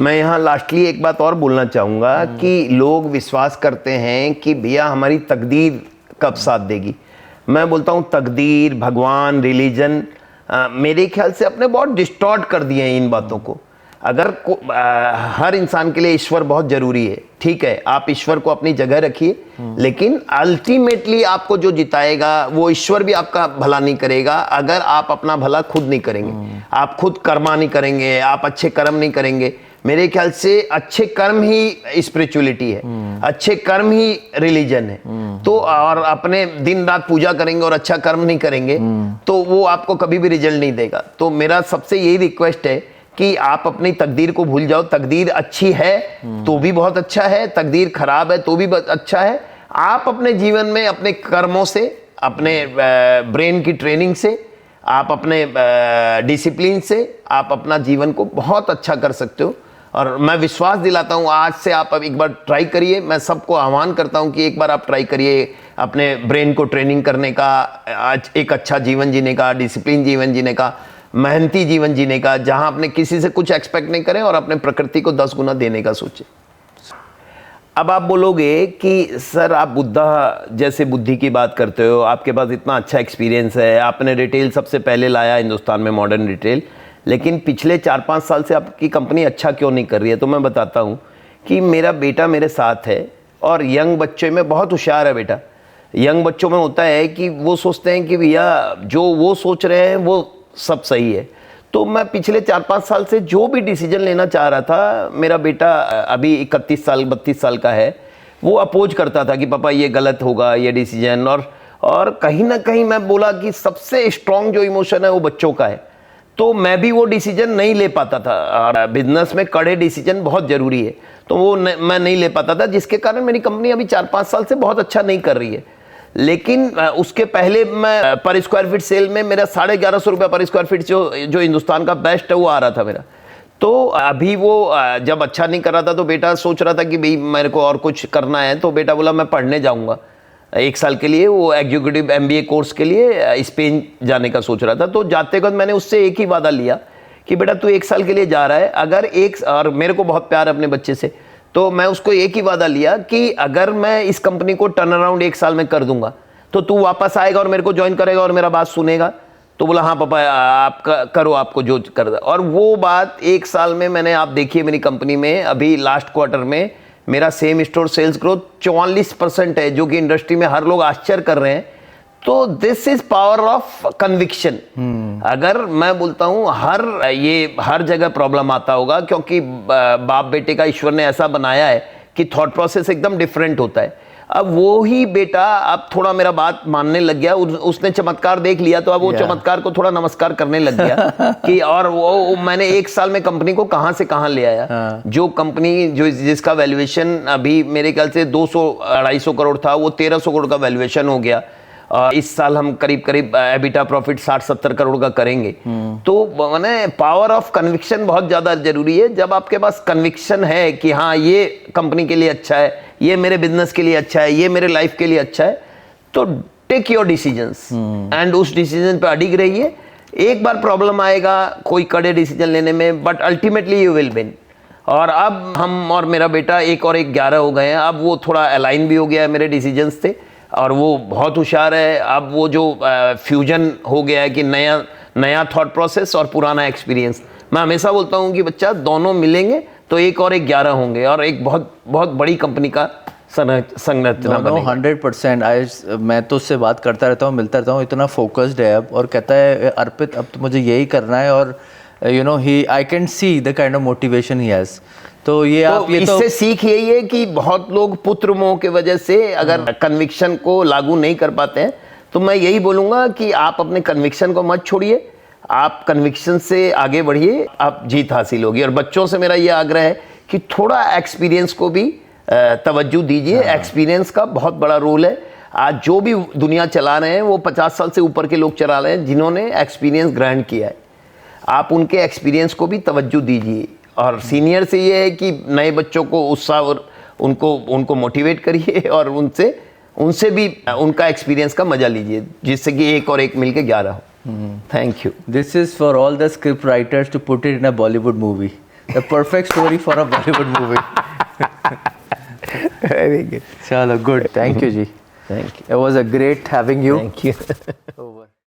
मैं यहाँ लास्टली एक बात और बोलना चाहूँगा कि लोग विश्वास करते हैं कि भैया हमारी तकदीर कब साथ देगी। मैं बोलता हूँ तकदीर, भगवान, रिलीजन मेरे ख्याल से अपने बहुत डिस्टॉर्ट कर दिए हैं इन बातों को। अगर हर इंसान के लिए ईश्वर बहुत जरूरी है, ठीक है, आप ईश्वर को अपनी जगह रखिए, लेकिन अल्टीमेटली आपको जो जिताएगा वो ईश्वर भी आपका भला नहीं करेगा अगर आप अपना भला खुद नहीं करेंगे। आप खुद कर्मा नहीं करेंगे, आप अच्छे कर्म नहीं करेंगे। मेरे ख्याल से अच्छे कर्म ही स्पिरिचुअलिटी है, अच्छे कर्म ही रिलीजन है। तो और अपने दिन रात पूजा करेंगे और अच्छा कर्म नहीं करेंगे तो वो आपको कभी भी रिजल्ट नहीं देगा। तो मेरा सबसे यही रिक्वेस्ट है कि आप अपनी तकदीर को भूल जाओ। तकदीर अच्छी है तो भी बहुत अच्छा है, तकदीर खराब है तो भी बहुत अच्छा है। आप अपने जीवन में अपने कर्मों से, अपने ब्रेन की ट्रेनिंग से, आप अपने डिसिप्लिन से आप अपना जीवन को बहुत अच्छा कर सकते हो। और मैं विश्वास दिलाता हूँ, आज से आप अब एक बार ट्राई करिए। मैं सबको आह्वान करता हूँ कि एक बार आप ट्राई करिए अपने ब्रेन को ट्रेनिंग करने का, आज एक अच्छा जीवन जीने का, डिसिप्लिन जीवन जीने का, मेहनती जीवन जीने का, जहां आपने किसी से कुछ एक्सपेक्ट नहीं करें और अपने प्रकृति को 10 गुना देने का सोचे। अब आप बोलोगे कि सर आप बुद्धा जैसे बुद्धि की बात करते हो, आपके पास इतना अच्छा एक्सपीरियंस है, आपने रिटेल सबसे पहले लाया हिंदुस्तान में, मॉडर्न रिटेल, लेकिन पिछले 4-5 साल से आपकी कंपनी अच्छा क्यों नहीं कर रही है? तो मैं बताता हूँ कि मेरा बेटा मेरे साथ है और यंग बच्चे में बहुत होशियार है बेटा। यंग बच्चों में होता है कि वो सोचते हैं कि भैया जो वो सोच रहे हैं वो सब सही है। तो मैं पिछले 4-5 साल से जो भी डिसीजन लेना चाह रहा था, मेरा बेटा अभी 31 साल 32 साल का है, वो अपोज करता था कि पापा ये गलत होगा ये डिसीजन। और कहीं ना कहीं मैं बोला कि सबसे स्ट्रांग जो इमोशन है वो बच्चों का है, तो मैं भी वो डिसीजन नहीं ले पाता था। और बिजनेस में कड़े डिसीजन बहुत ज़रूरी है, तो वो मैं नहीं ले पाता था, जिसके कारण मेरी कंपनी अभी 4-5 साल से बहुत अच्छा नहीं कर रही है। लेकिन उसके पहले मैं पर स्क्वायर फीट सेल में मेरा 1150 रुपये पर स्क्वायर फीट जो हिंदुस्तान का बेस्ट है वो आ रहा था मेरा। तो अभी वो जब अच्छा नहीं कर रहा था तो बेटा सोच रहा था कि भाई मेरे को और कुछ करना है, तो बेटा बोला मैं पढ़ने जाऊँगा 1 साल के लिए, वो एग्जीक्यूटिव MBA कोर्स के लिए स्पेन जाने का सोच रहा था। तो जाते वक्त मैंने उससे एक ही वादा लिया कि बेटा तू 1 साल के लिए जा रहा है, अगर और मेरे को बहुत प्यार है अपने बच्चे से, तो मैं उसको एक ही वादा लिया कि अगर मैं इस कंपनी को टर्न अराउंड 1 साल में कर दूंगा तो तू वापस आएगा और मेरे को ज्वाइन करेगा और मेरा बात सुनेगा। तो बोला हाँ पापा आप करो, आपको जो कर दो। और वो बात 1 साल में मैंने, आप देखिए मेरी कंपनी में अभी लास्ट क्वार्टर में मेरा सेम स्टोर सेल्स ग्रोथ 44% है, जो कि इंडस्ट्री में हर लोग आश्चर्य कर रहे हैं। तो this is power of conviction. अगर मैं बोलता हूं हर जगह प्रॉब्लम आता होगा, क्योंकि बाप बेटे का ईश्वर ने ऐसा बनाया है कि थॉट प्रोसेस एकदम डिफरेंट होता है। अब वो ही बेटा अब थोड़ा मेरा बात मानने लग गया, उसने चमत्कार देख लिया, तो अब वो चमत्कार को थोड़ा नमस्कार करने लग गया कि और वो मैंने 1 साल में कंपनी को कहां से कहां ले आया। जो कंपनी जिसका वैल्यूएशन अभी मेरे ख्याल से 200-250 करोड़ था, वो 1300 करोड़ का वैल्यूएशन हो गया। और इस साल हम करीब एबिटा प्रॉफिट 60-70 करोड़ का करेंगे। तो मैंने पावर ऑफ कन्विक्शन बहुत ज्यादा जरूरी है। जब आपके पास कन्विक्शन है कि हाँ ये कंपनी के लिए अच्छा है, ये मेरे बिजनेस के लिए अच्छा है, ये मेरे लाइफ के लिए अच्छा है, तो टेक योर डिसीजंस एंड उस डिसीजन पे अडिग रहिए। एक बार प्रॉब्लम आएगा कोई कड़े डिसीजन लेने में, but ultimately you will win. और अब हम और मेरा बेटा 1 और 1 11 हो गए हैं। अब वो थोड़ा अलाइन भी हो गया है मेरे डिसीजंस से और वो बहुत होशियार है। अब वो जो फ्यूजन हो गया है कि नया थॉट प्रोसेस और पुराना एक्सपीरियंस, मैं हमेशा बोलता हूँ कि बच्चा दोनों मिलेंगे तो 1 और 1 11 होंगे और एक बहुत बहुत बड़ी कंपनी का संरचना बनेगा। 100%। मैं तो उससे बात करता रहता हूँ, मिलता रहता हूँ, इतना फोकस्ड है अब, और कहता है अर्पित अब तो मुझे यही करना है। और you know I can see the kind of motivation he has. तो ये आप ये इससे सीख यही है कि बहुत लोग पुत्र मोह की वजह से अगर कन्विक्शन को लागू नहीं कर पाते हैं, तो मैं यही बोलूंगा कि आप अपने कन्विक्शन को मत छोड़िए, आप कन्विक्शन से आगे बढ़िए, आप जीत हासिल होगी। और बच्चों से मेरा ये आग्रह है कि थोड़ा एक्सपीरियंस को भी तवज्जो दीजिए। एक्सपीरियंस का बहुत बड़ा रोल है। आज जो भी दुनिया चला रहे हैं वो 50 साल से ऊपर के लोग चला रहे हैं जिन्होंने एक्सपीरियंस ग्रहण किया है। आप उनके एक्सपीरियंस को भी तवज्जो दीजिए। और सीनियर से ये है कि नए बच्चों को उत्साह और उनको मोटिवेट करिए और उनसे भी उनका एक्सपीरियंस का मजा लीजिए, जिससे कि 1 और 1 मिलके 11 हो। Thank you. This is for all the script writers to put it in a Bollywood movie. The perfect story for a Bollywood movie. Very good, चलो good, thank you ji, thank it was a great having you. You.